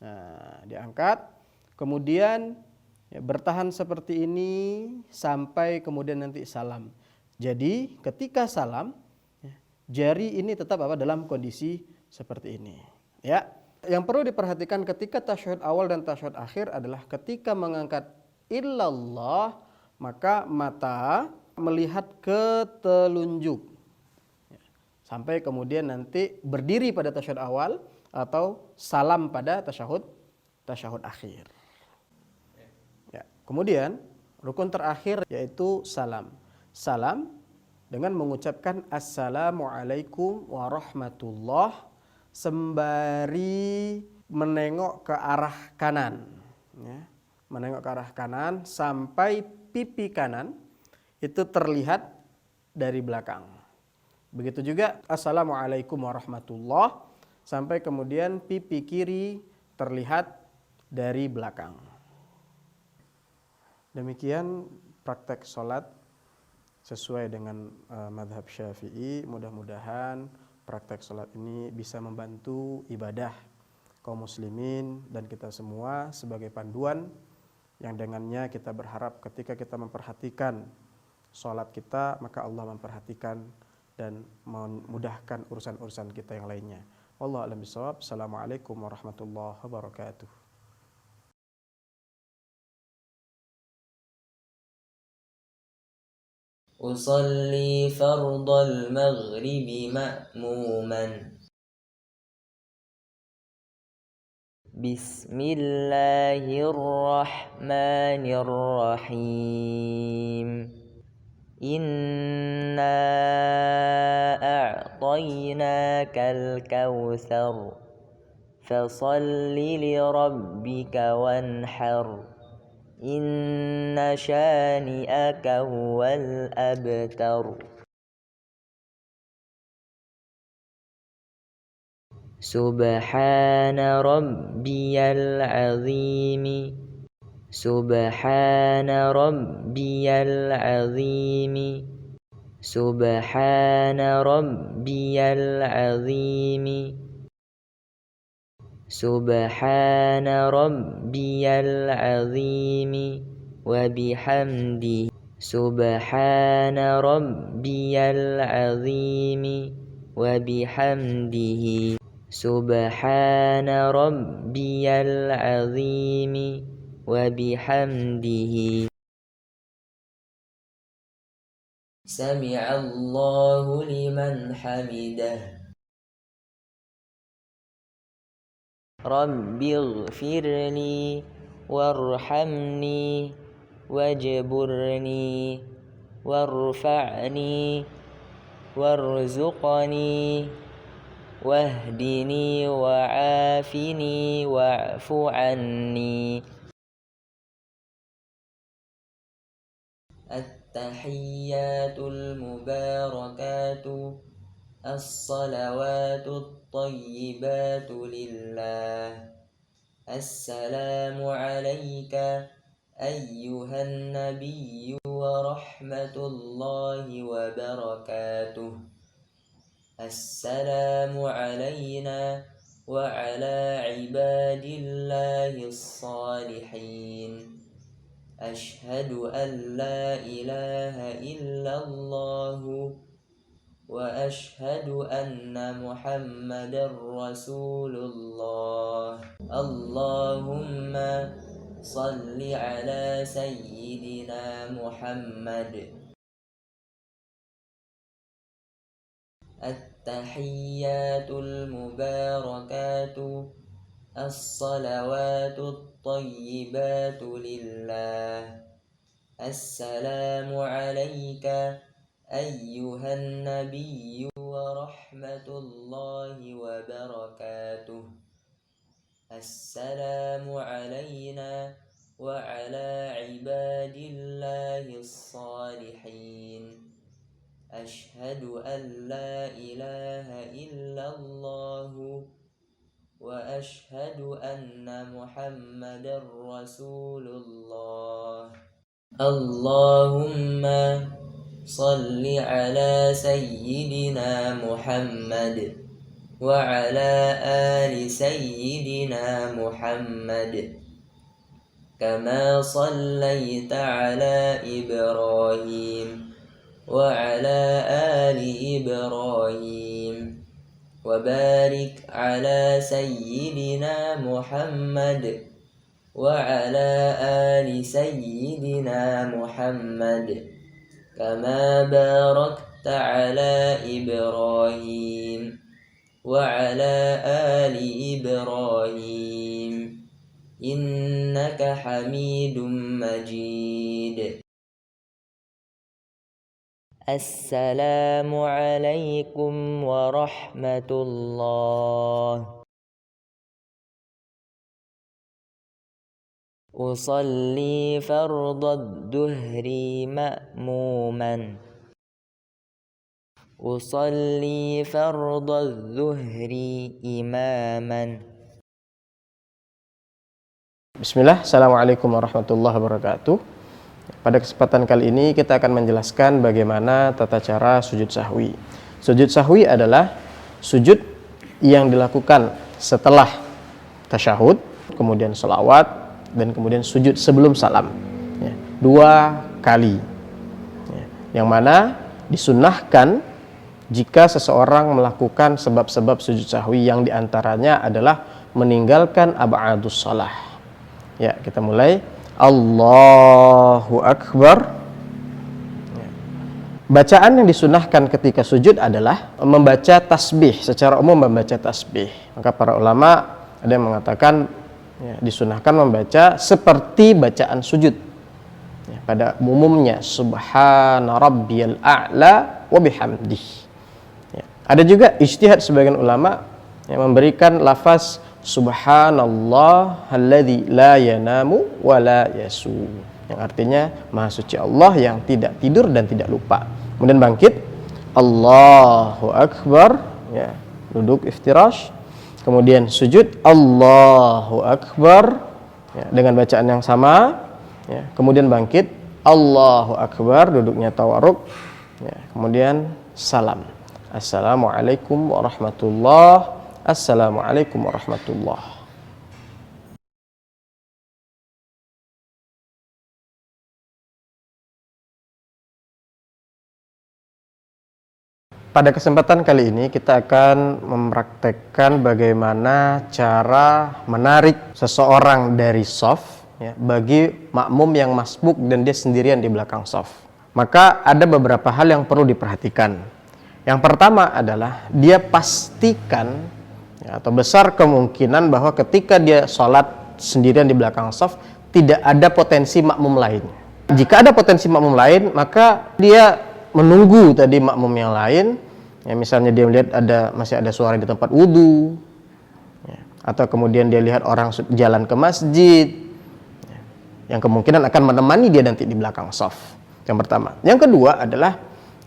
Nah, diangkat. Kemudian ya, bertahan seperti ini sampai kemudian nanti salam. Jadi ketika salam, ya, jari ini tetap apa? Dalam kondisi seperti ini. Ya, yang perlu diperhatikan ketika tasyahud awal dan tasyahud akhir adalah ketika mengangkat illallah, maka mata melihat ke telunjuk. Ya, sampai kemudian nanti berdiri pada tasyahud awal atau salam pada tasyahud akhir. Kemudian rukun terakhir yaitu salam. Salam dengan mengucapkan assalamualaikum warahmatullah sembari menengok ke arah kanan. Ya, menengok ke arah kanan sampai pipi kanan itu terlihat dari belakang. Begitu juga assalamualaikum warahmatullah sampai kemudian pipi kiri terlihat dari belakang. Demikian praktek sholat sesuai dengan madhab Syafi'i. Mudah-mudahan praktek sholat ini bisa membantu ibadah kaum muslimin dan kita semua sebagai panduan yang dengannya kita berharap ketika kita memperhatikan sholat kita, maka Allah memperhatikan dan memudahkan urusan-urusan kita yang lainnya. Wallahu a'lam bishawab. Assalamualaikum warahmatullahi wabarakatuh. أصلي فرض المغرب مأموما. بسم الله الرحمن الرحيم. إنا أعطيناك الكوثر فصل لربك وانحر إن شانئك هو الأبتر. سبحان ربي العظيم. سبحان ربي العظيم. سبحان ربي العظيم. سبحان ربي العظيم وبحمده. سبحان ربي العظيم وبحمده. سبحان ربي العظيم وبحمده. سمع الله لمن حمده. رب اغفر لي وارحمني واجبرني وارفعني وارزقني واهدني وعافني واعف عني. التحيات المباركات الصلوات الطيبات لله. السلام عليك أيها النبي ورحمة الله وبركاته. السلام علينا وعلى عباد الله الصالحين. أشهد أن لا إله إلا الله وأشهد أن محمدا رسول الله. اللهم صل على سيدنا محمد. التحيات المباركات الصلوات الطيبات لله. السلام عليك أيها النبي ورحمة الله وبركاته. السلام علينا وعلى عباد الله الصالحين. أشهد أن لا إله إلا الله وأشهد أن محمدا رسول الله. اللهم صل على سيدنا محمد وعلى آل سيدنا محمد كما صليت على إبراهيم وعلى آل إبراهيم وبارك على سيدنا محمد وعلى آل سيدنا محمد كما باركت على إبراهيم وعلى آل إبراهيم إنك حميد مجيد. السلام عليكم ورحمة الله. أصلي فرض الظهر مأموما. أصلي فرض الظهر إماما. Bismillah, Assalamualaikum warahmatullahi wabarakatuh. Pada kesempatan kali ini kita akan menjelaskan bagaimana tata cara sujud sahwi. Sujud sahwi adalah sujud yang dilakukan setelah tasyahud, kemudian sholawat, dan kemudian sujud sebelum salam. 2 kali. yang mana disunnahkan jika seseorang melakukan sebab-sebab sujud sahwi, yang diantaranya adalah meninggalkan ab'adus shalah. Ya, kita mulai. Allahu Akbar. Bacaan yang disunahkan ketika sujud adalah membaca tasbih. Secara umum membaca tasbih. Maka para ulama ada yang mengatakan disunahkan membaca seperti bacaan sujud. Pada umumnya subhana rabbiyal a'la wa bihamdih. Ada juga ijtihad sebagian ulama yang memberikan lafaz subhanallah alladzi la yanamu wa la yasu, yang artinya maha suci Allah yang tidak tidur dan tidak lupa. Kemudian bangkit, Allahu Akbar, ya, duduk iftirash, kemudian sujud, Allahu Akbar, ya, dengan bacaan yang sama, ya, kemudian bangkit, Allahu Akbar, duduknya tawarruk, ya, kemudian salam, Assalamualaikum warahmatullahi. Assalamualaikum warahmatullahi. Pada kesempatan kali ini kita akan mempraktekkan bagaimana cara menarik seseorang dari shaf, ya, bagi makmum yang masbuk dan dia sendirian di belakang shaf. Maka ada beberapa hal yang perlu diperhatikan. Yang pertama adalah dia pastikan, ya, atau besar kemungkinan bahwa ketika dia sholat sendirian di belakang shaf tidak ada potensi makmum lain. Jika ada potensi makmum lain, maka dia menunggu tadi makmum yang lain, ya, misalnya dia melihat masih ada suara di tempat wudhu, ya, atau kemudian dia lihat orang jalan ke masjid, ya, yang kemungkinan akan menemani dia nanti di belakang shaf. Yang pertama. Yang kedua adalah,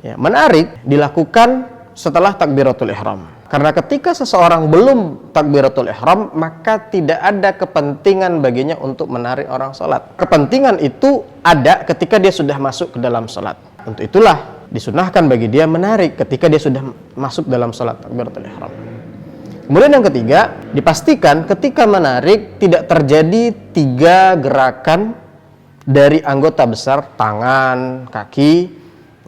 ya, menarik dilakukan setelah takbiratul ihram. Karena ketika seseorang belum takbiratul ihram, maka tidak ada kepentingan baginya untuk menarik orang sholat. Kepentingan itu ada ketika dia sudah masuk ke dalam sholat. Untuk itulah disunahkan bagi dia menarik ketika dia sudah masuk dalam sholat takbiratul ihram. Kemudian yang ketiga, dipastikan ketika menarik tidak terjadi 3 gerakan dari anggota besar, tangan, kaki,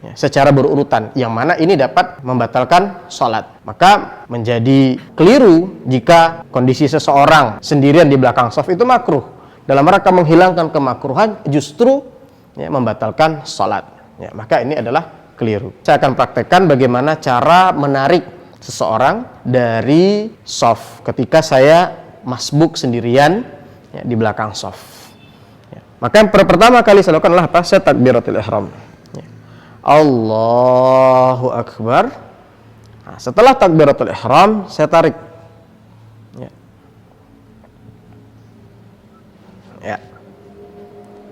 ya, secara berurutan, yang mana ini dapat membatalkan sholat. Maka menjadi keliru jika kondisi seseorang sendirian di belakang shaf itu makruh. Dalam rangka menghilangkan kemakruhan justru, ya, membatalkan sholat. Ya, maka ini adalah keliru. Saya akan praktekkan bagaimana cara menarik seseorang dari shaf ketika saya masbuk sendirian, ya, di belakang shaf. Ya, maka yang pertama kali saya lakukan adalah apa? Saya takbiratul ihram. Allahu Akbar. Nah, setelah takbiratul ihram saya tarik, ya. Ya.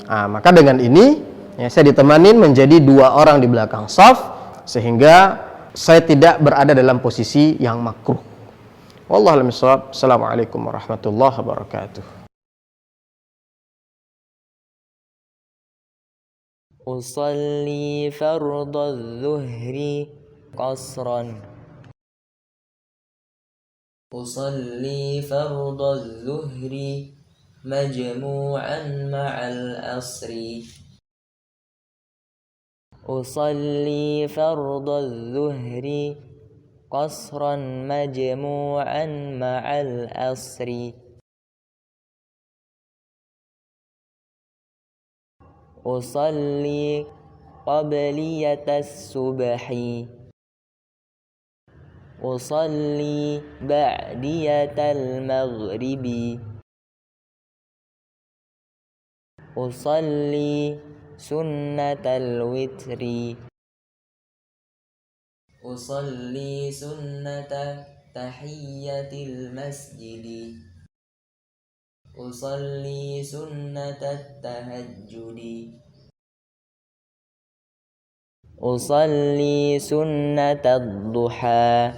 Nah, maka dengan ini, ya, saya ditemanin menjadi 2 orang di belakang shaf, sehingga saya tidak berada dalam posisi yang makruh. Wallahu a'lam bishawab. Assalamualaikum warahmatullahi wabarakatuh. أصلي فرض الظهر قصرا أصلي فرض الظهر مجموعا مع العصر أصلي فرض الظهر قصرا مجموعا مع العصر أصلي قبلية الصبح أصلي بعدية المغرب أصلي سنة الوتر أصلي سنة تحية المسجد أصلي سنة التهجد أصلي سنة الضحى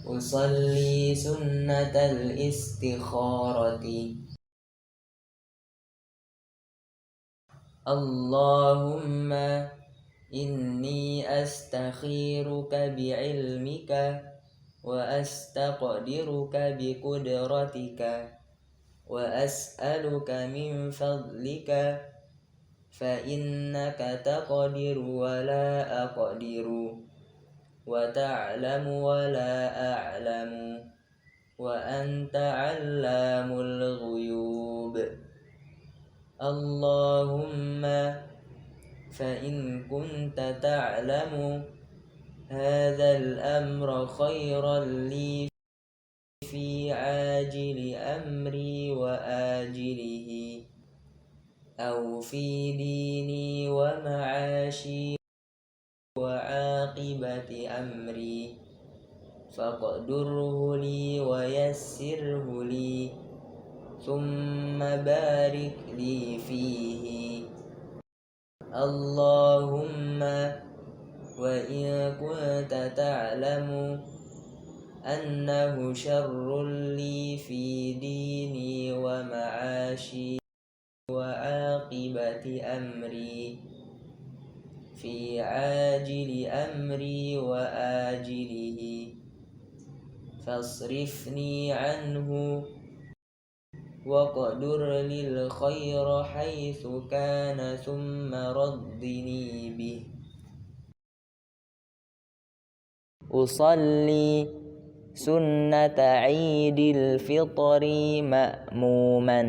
أصلي سنة الاستخارة اللهم إني أستخيرك بعلمك وأستقدرك بقدرتك وأسألك من فضلك فإنك تقدر ولا أقدر وتعلم ولا أعلم وأنت علام الغيوب اللهم فإن كنت تعلم هذا الأمر خيرا لي في عاجل أمري وآجله أو في ديني ومعاشي وعاقبة أمري فاقدره لي ويسره لي ثم بارك لي فيه اللهم وإن كنت تعلم أنه شر لي في ديني ومعاشي وعاقبة أمري في عاجل أمري وآجله فاصرفني عنه واقدر لي الخير حيث كان ثم ردني به أصلي سنة عيد الفطر مأموما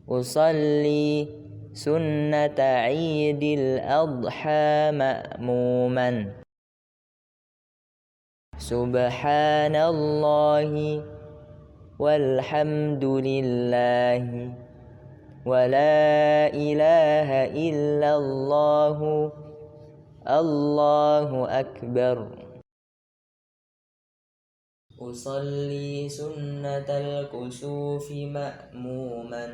أصلي سنة عيد الأضحى مأموما سبحان الله والحمد لله ولا إله إلا الله الله أكبر أصلي سنة الكسوف مأموما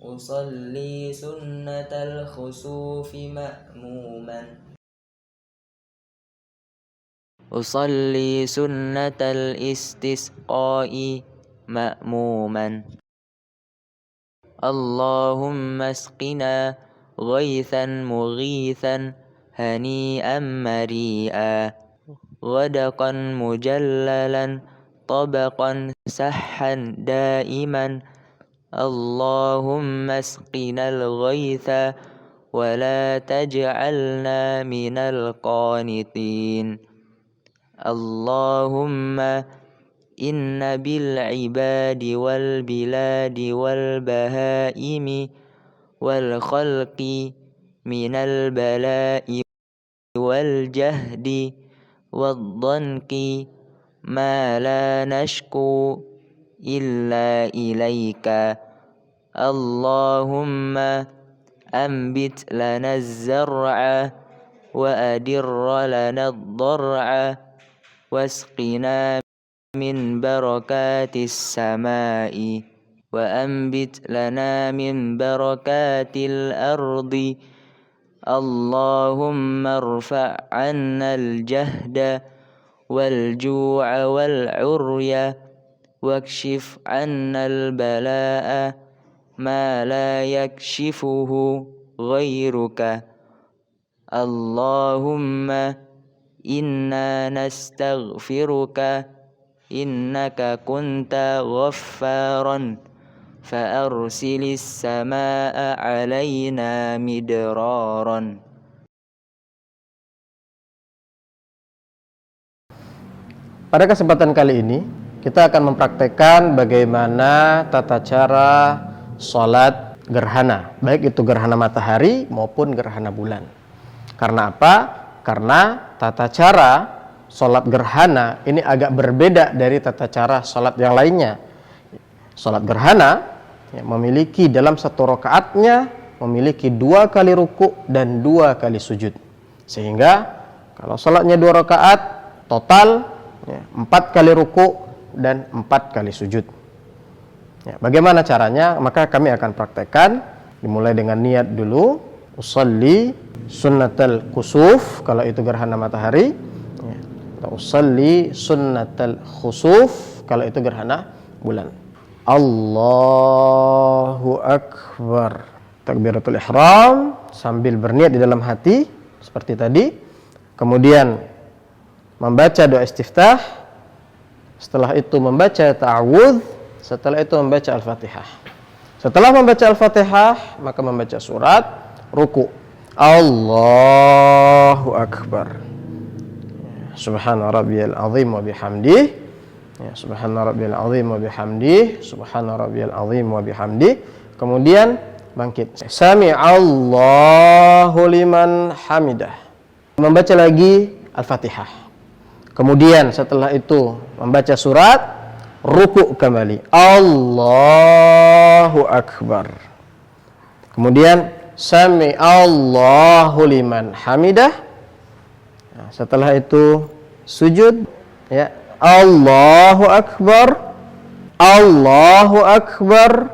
أصلي سنة الخسوف مأموما أصلي سنة الاستسقاء مأموما اللهم اسقنا غيثا مغيثا هنيئا مريئا غدقا مجللا طبقا سحا دائما اللهم اسقنا الغيث ولا تجعلنا من القانطين اللهم إن بالعباد والبلاد والبهائم والخلق من البلاء والجهد والضنك ما لا نشكو إلا إليك اللهم أنبت لنا الزرع وأدر لنا الضرع واسقنا من بركات السماء وأنبت لنا من بركات الأرض اللهم ارفع عنا الجهد والجوع والعري واكشف عنا البلاء ما لا يكشفه غيرك اللهم إنا نستغفرك إنك كنت غفارا فأرسل السماء علينا مدرارا. Pada kesempatan kali ini kita akan mempraktekkan bagaimana tata cara sholat gerhana, baik itu gerhana matahari maupun gerhana bulan. Karena apa? Karena tata cara sholat gerhana ini agak berbeda dari tata cara sholat yang lainnya. Sholat gerhana memiliki dalam satu rakaatnya memiliki 2 kali ruku dan 2 kali sujud. Sehingga kalau sholatnya 2 rakaat total 4 kali ruku dan 4 kali sujud. Bagaimana caranya? Maka kami akan praktekkan. Dimulai dengan niat dulu. Usalli sunnatal kusuf kalau itu gerhana matahari. Usalli sunnatal khusuf kalau itu gerhana bulan. Allahu Akbar. Takbiratul ihram sambil berniat di dalam hati seperti tadi. Kemudian membaca doa istiftah. Setelah itu membaca ta'awudz. Setelah itu membaca Al-Fatihah. Setelah membaca Al-Fatihah, maka membaca surat ruku. Allahu Akbar. Subhana rabbiyal azim wa bihamdih. Ya, subhana rabbiyal azim wa bihamdih. Subhana rabbiyal azim wa bihamdih. Kemudian bangkit. Sami Allahu liman hamidah. Membaca lagi Al-Fatihah. Kemudian setelah itu membaca surat ruku kembali. Allahu Akbar. Kemudian Sami Allahu liman hamidah. Nah, setelah itu sujud, ya, Allahu Akbar, Allahu Akbar,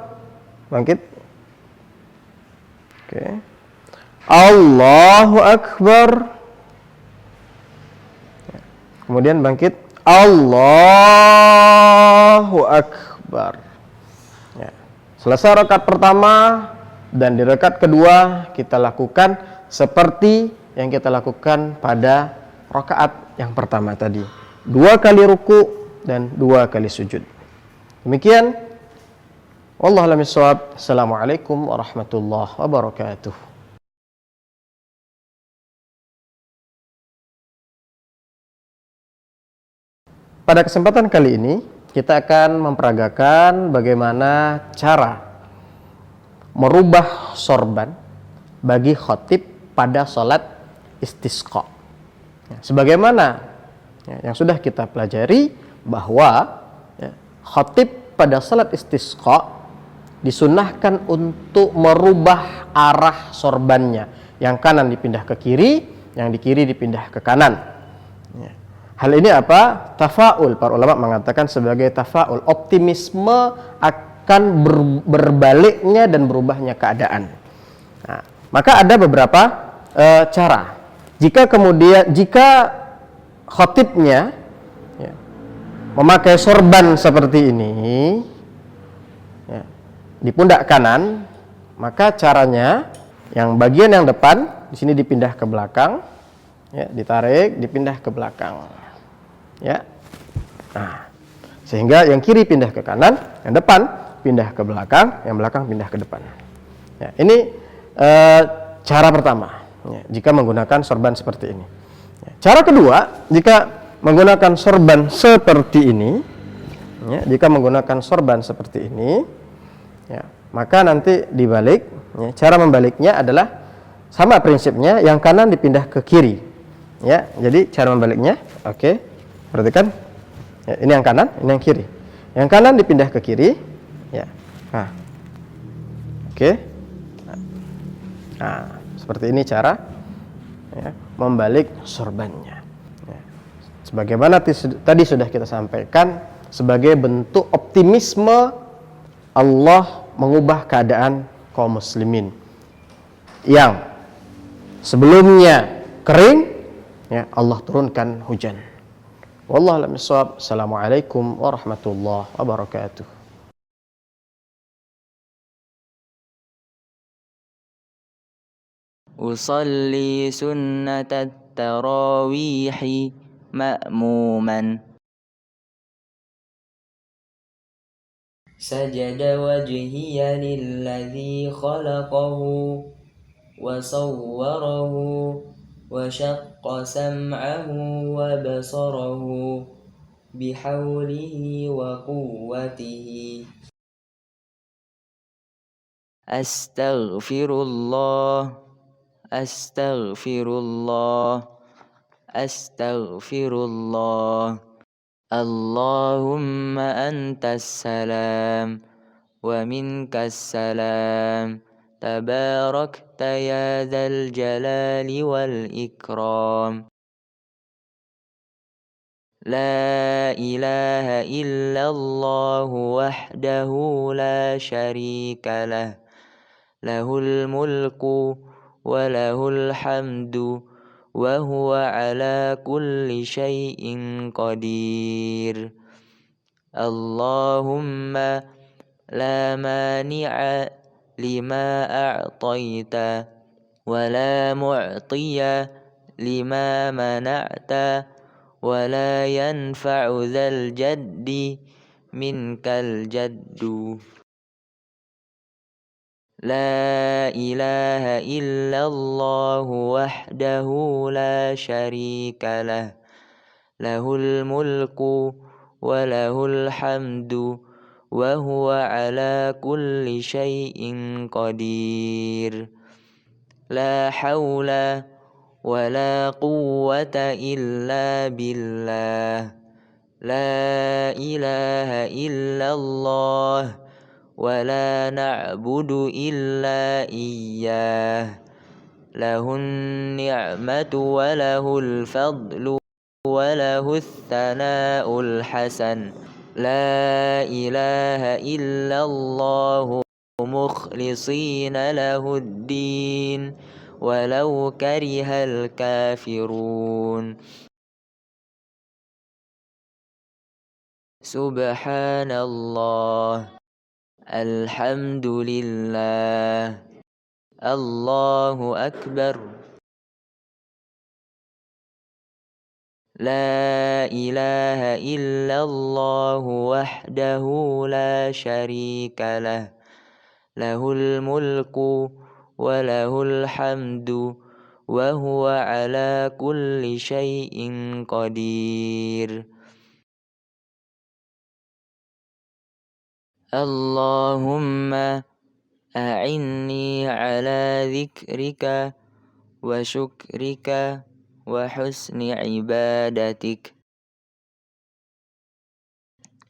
bangkit, oke, Allahu Akbar, kemudian bangkit, Allahu Akbar. Ya. Selesai rakaat pertama dan di rakaat kedua kita lakukan seperti yang kita lakukan pada rakaat yang pertama tadi. 2 kali ruku dan 2 kali sujud. Demikian. Wallahu a'lam bishawab. Assalamualaikum warahmatullahi wabarakatuh. Pada kesempatan kali ini kita akan memperagakan bagaimana cara merubah sorban bagi khatib pada sholat istisqa. Sebagaimana yang sudah kita pelajari bahwa khatib pada salat istisqa disunnahkan untuk merubah arah sorbannya. Yang kanan dipindah ke kiri, yang di kiri dipindah ke kanan. Hal ini apa? Tafaul. Para ulama mengatakan sebagai tafaul, optimisme akan berbaliknya dan berubahnya keadaan. Nah, maka ada beberapa cara. Jika khatibnya memakai sorban seperti ini di pundak kanan, maka caranya yang bagian yang depan di sini dipindah ke belakang, ditarik, dipindah ke belakang, Nah, sehingga yang kiri pindah ke kanan, yang depan pindah ke belakang, yang belakang pindah ke depan. Ini cara pertama. Jika menggunakan sorban seperti ini. Cara kedua, jika menggunakan sorban seperti ini, maka nanti dibalik. Cara membaliknya adalah sama prinsipnya, yang kanan dipindah ke kiri. Jadi cara membaliknya, oke, perhatikan. Ini yang kanan, ini yang kiri. Yang kanan dipindah ke kiri. Nah, oke. Nah, seperti ini cara membalik sorbannya. Sebagaimana tadi sudah kita sampaikan, sebagai bentuk optimisme Allah mengubah keadaan kaum muslimin yang sebelumnya kering, Allah turunkan hujan. Wallahu a'lam bishawab. Assalamualaikum warahmatullahi wabarakatuh. أصلي سنة التراويح مأموما سجد وجهي للذي خلقه وصوره وشق سمعه وبصره بحوله وقوته أستغفر الله أستغفر الله أستغفر الله اللهم أنت السلام ومنك السلام تباركت يا ذا الجلال والإكرام لا إله إلا الله وحده لا شريك له له الملك وله الحمد وهو على كل شيء قدير اللهم لا مانع لما أعطيت ولا معطي لما منعت ولا ينفع ذا الجد منك الجد لا إله إلا الله وحده لا شريك له له الملك وله الحمد وهو على كل شيء قدير لا حول ولا قوة إلا بالله لا إله إلا الله ولا نعبد إلا إياه له النعمة وله الفضل وله الثناء الحسن لا إله إلا الله مخلصين له الدين ولو كره الكافرون سبحان الله الحمد لله الله أكبر لا إله إلا الله وحده لا شريك له له الملك وله الحمد وهو على كل شيء قدير اللهم أعني على ذكرك وشكرك وحسن عبادتك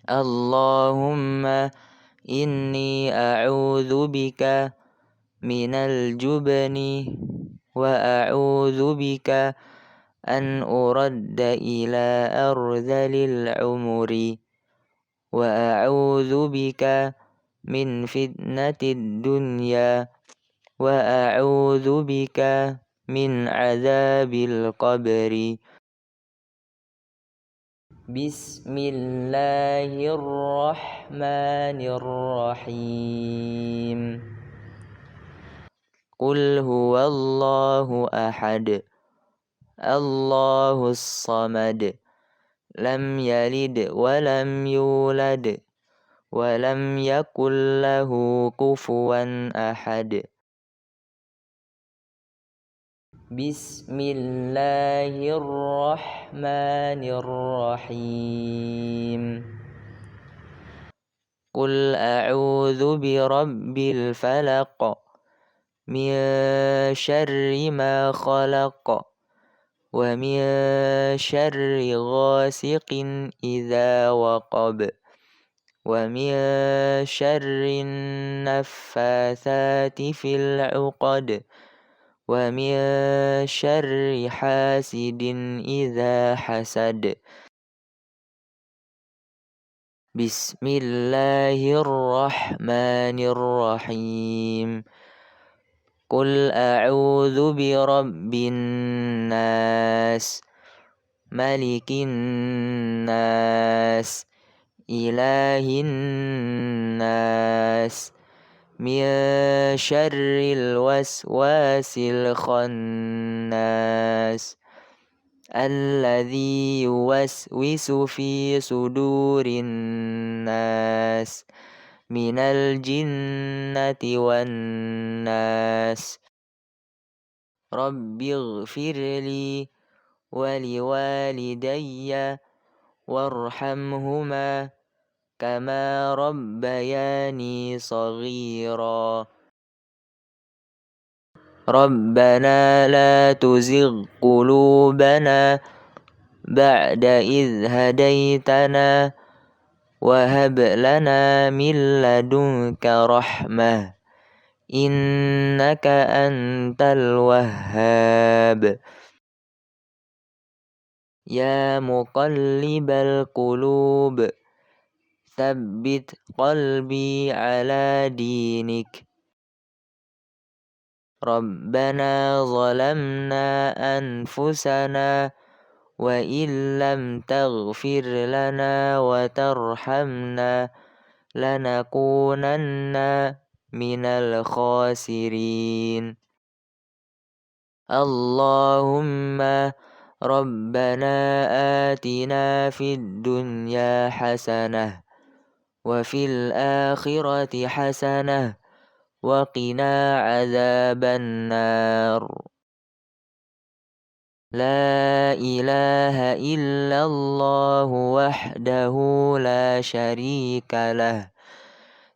اللهم إني أعوذ بك من الجبن وأعوذ بك أن أرد إلى أرذل العمر وأعوذ بك من فتنة الدنيا وأعوذ بك من عذاب القبر بسم الله الرحمن الرحيم قل هو الله أحد الله الصمد لم يلد ولم يولد ولم يكن له كفوا أحد بسم الله الرحمن الرحيم قل أعوذ برب الفلق من شر ما خلق ومن شر غاسق إذا وقب ومن شر النفاثات في العقد ومن شر حاسد إذا حسد بسم الله الرحمن الرحيم قل أعوذ برب الناس ملك الناس إله الناس من شر الوسواس الخناس الذي يوسوس في صدور الناس من الجنة والناس رب اغفر لي ولوالدي وارحمهما كما ربياني صغيرا ربنا لا تزغ قلوبنا بعد إذ هديتنا وهب لنا من لدنك رحمة إنك أنت الوهاب يا مقلب القلوب ثبت قلبي على دينك ربنا ظلمنا أنفسنا وإن لم تغفر لنا وترحمنا لنكونن من الخاسرين اللهم ربنا آتنا في الدنيا حسنة وفي الآخرة حسنة وقنا عذاب النار. لا إله إلا الله وحده لا شريك له،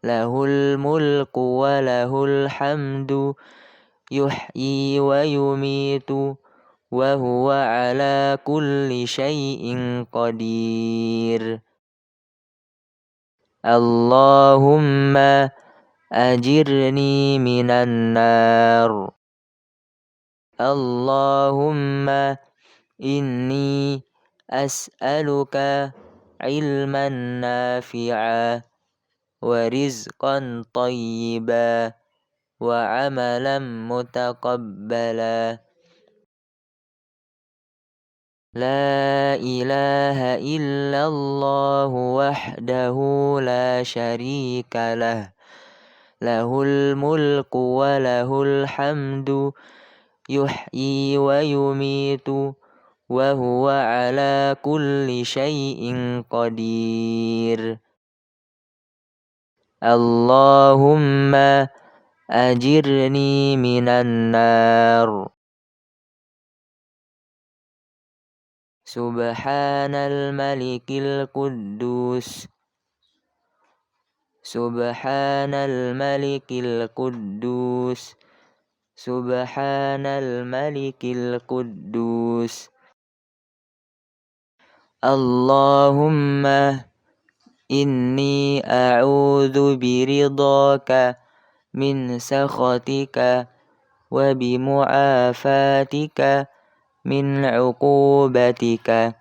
له الملك وله الحمد يحيي ويميت وهو على كل شيء قدير. اللهم أجرني من النار. اللهم إني أسألك علما نافعا ورزقا طيبا وعملا متقبلا. لا إله إلا الله وحده لا شريك له، له الملك وله الحمد يحيي ويميت وهو على كل شيء قدير. اللهم أجرني من النار. سبحان الملك القدوس، سبحان الملك القدوس، سبحان الملك القدوس. اللهم إني أعوذ برضاك من سخطك وبمعافاتك من عقوبتك،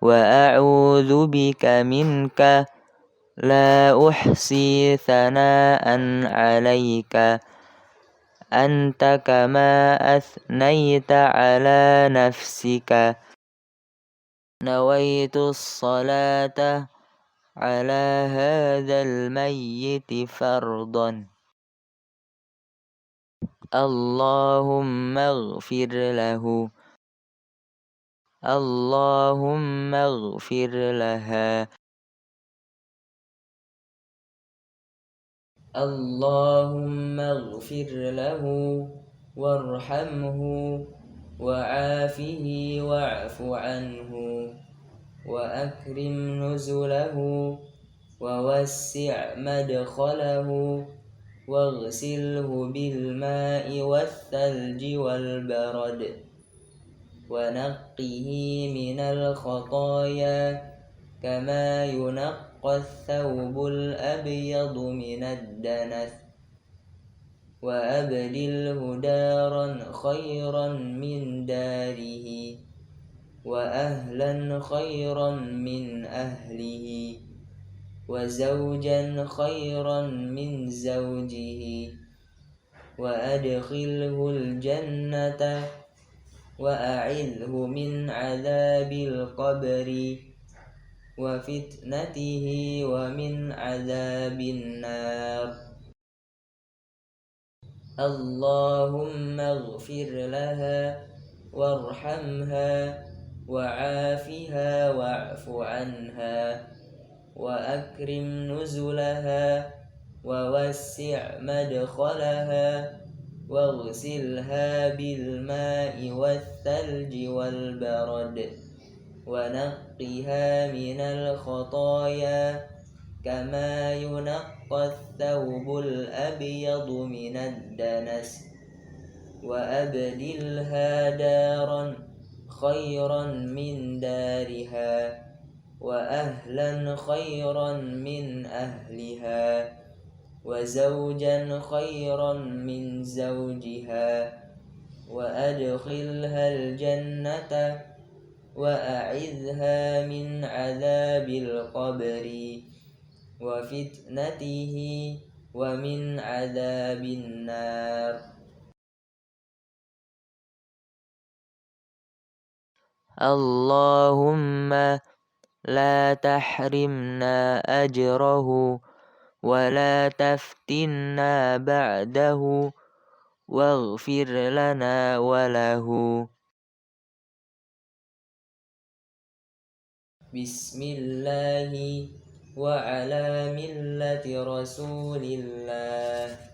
وأعوذ بك منك لا أحصي ثناء عليك أنت كما أثنيت على نفسك. نويت الصلاة على هذا الميت فرضا. اللهم اغفر له، اللهم اغفر لها، اللهم اغفر له وارحمه وعافه واعف عنه وأكرم نزله ووسع مدخله واغسله بالماء والثلج والبرد ونقه من الخطايا كما ينقى الثوب الأبيض من الدنس، وأبدله دارا خيرا من داره وأهلا خيرا من أهله وزوجا خيرا من زوجه، وأدخله الجنة وأعذه من عذاب القبر وفتنته ومن عذاب النار. اللهم اغفر لها وارحمها وعافها واعف عنها وأكرم نزلها ووسع مدخلها واغسلها بالماء والثلج والبرد ونقها من الخطايا كما ينقى الثوب الأبيض من الدنس، وأبدلها دارا خيرا من دارها وأهلا خيرا من أهلها وزوجا خيرا من زوجها، وأدخلها الجنة وأعذها من عذاب القبر وفتنته ومن عذاب النار. اللهم لا تحرمنا أجره ولا تفتنا بعده واغفر لنا وله. بسم الله وعلى ملة رسول الله.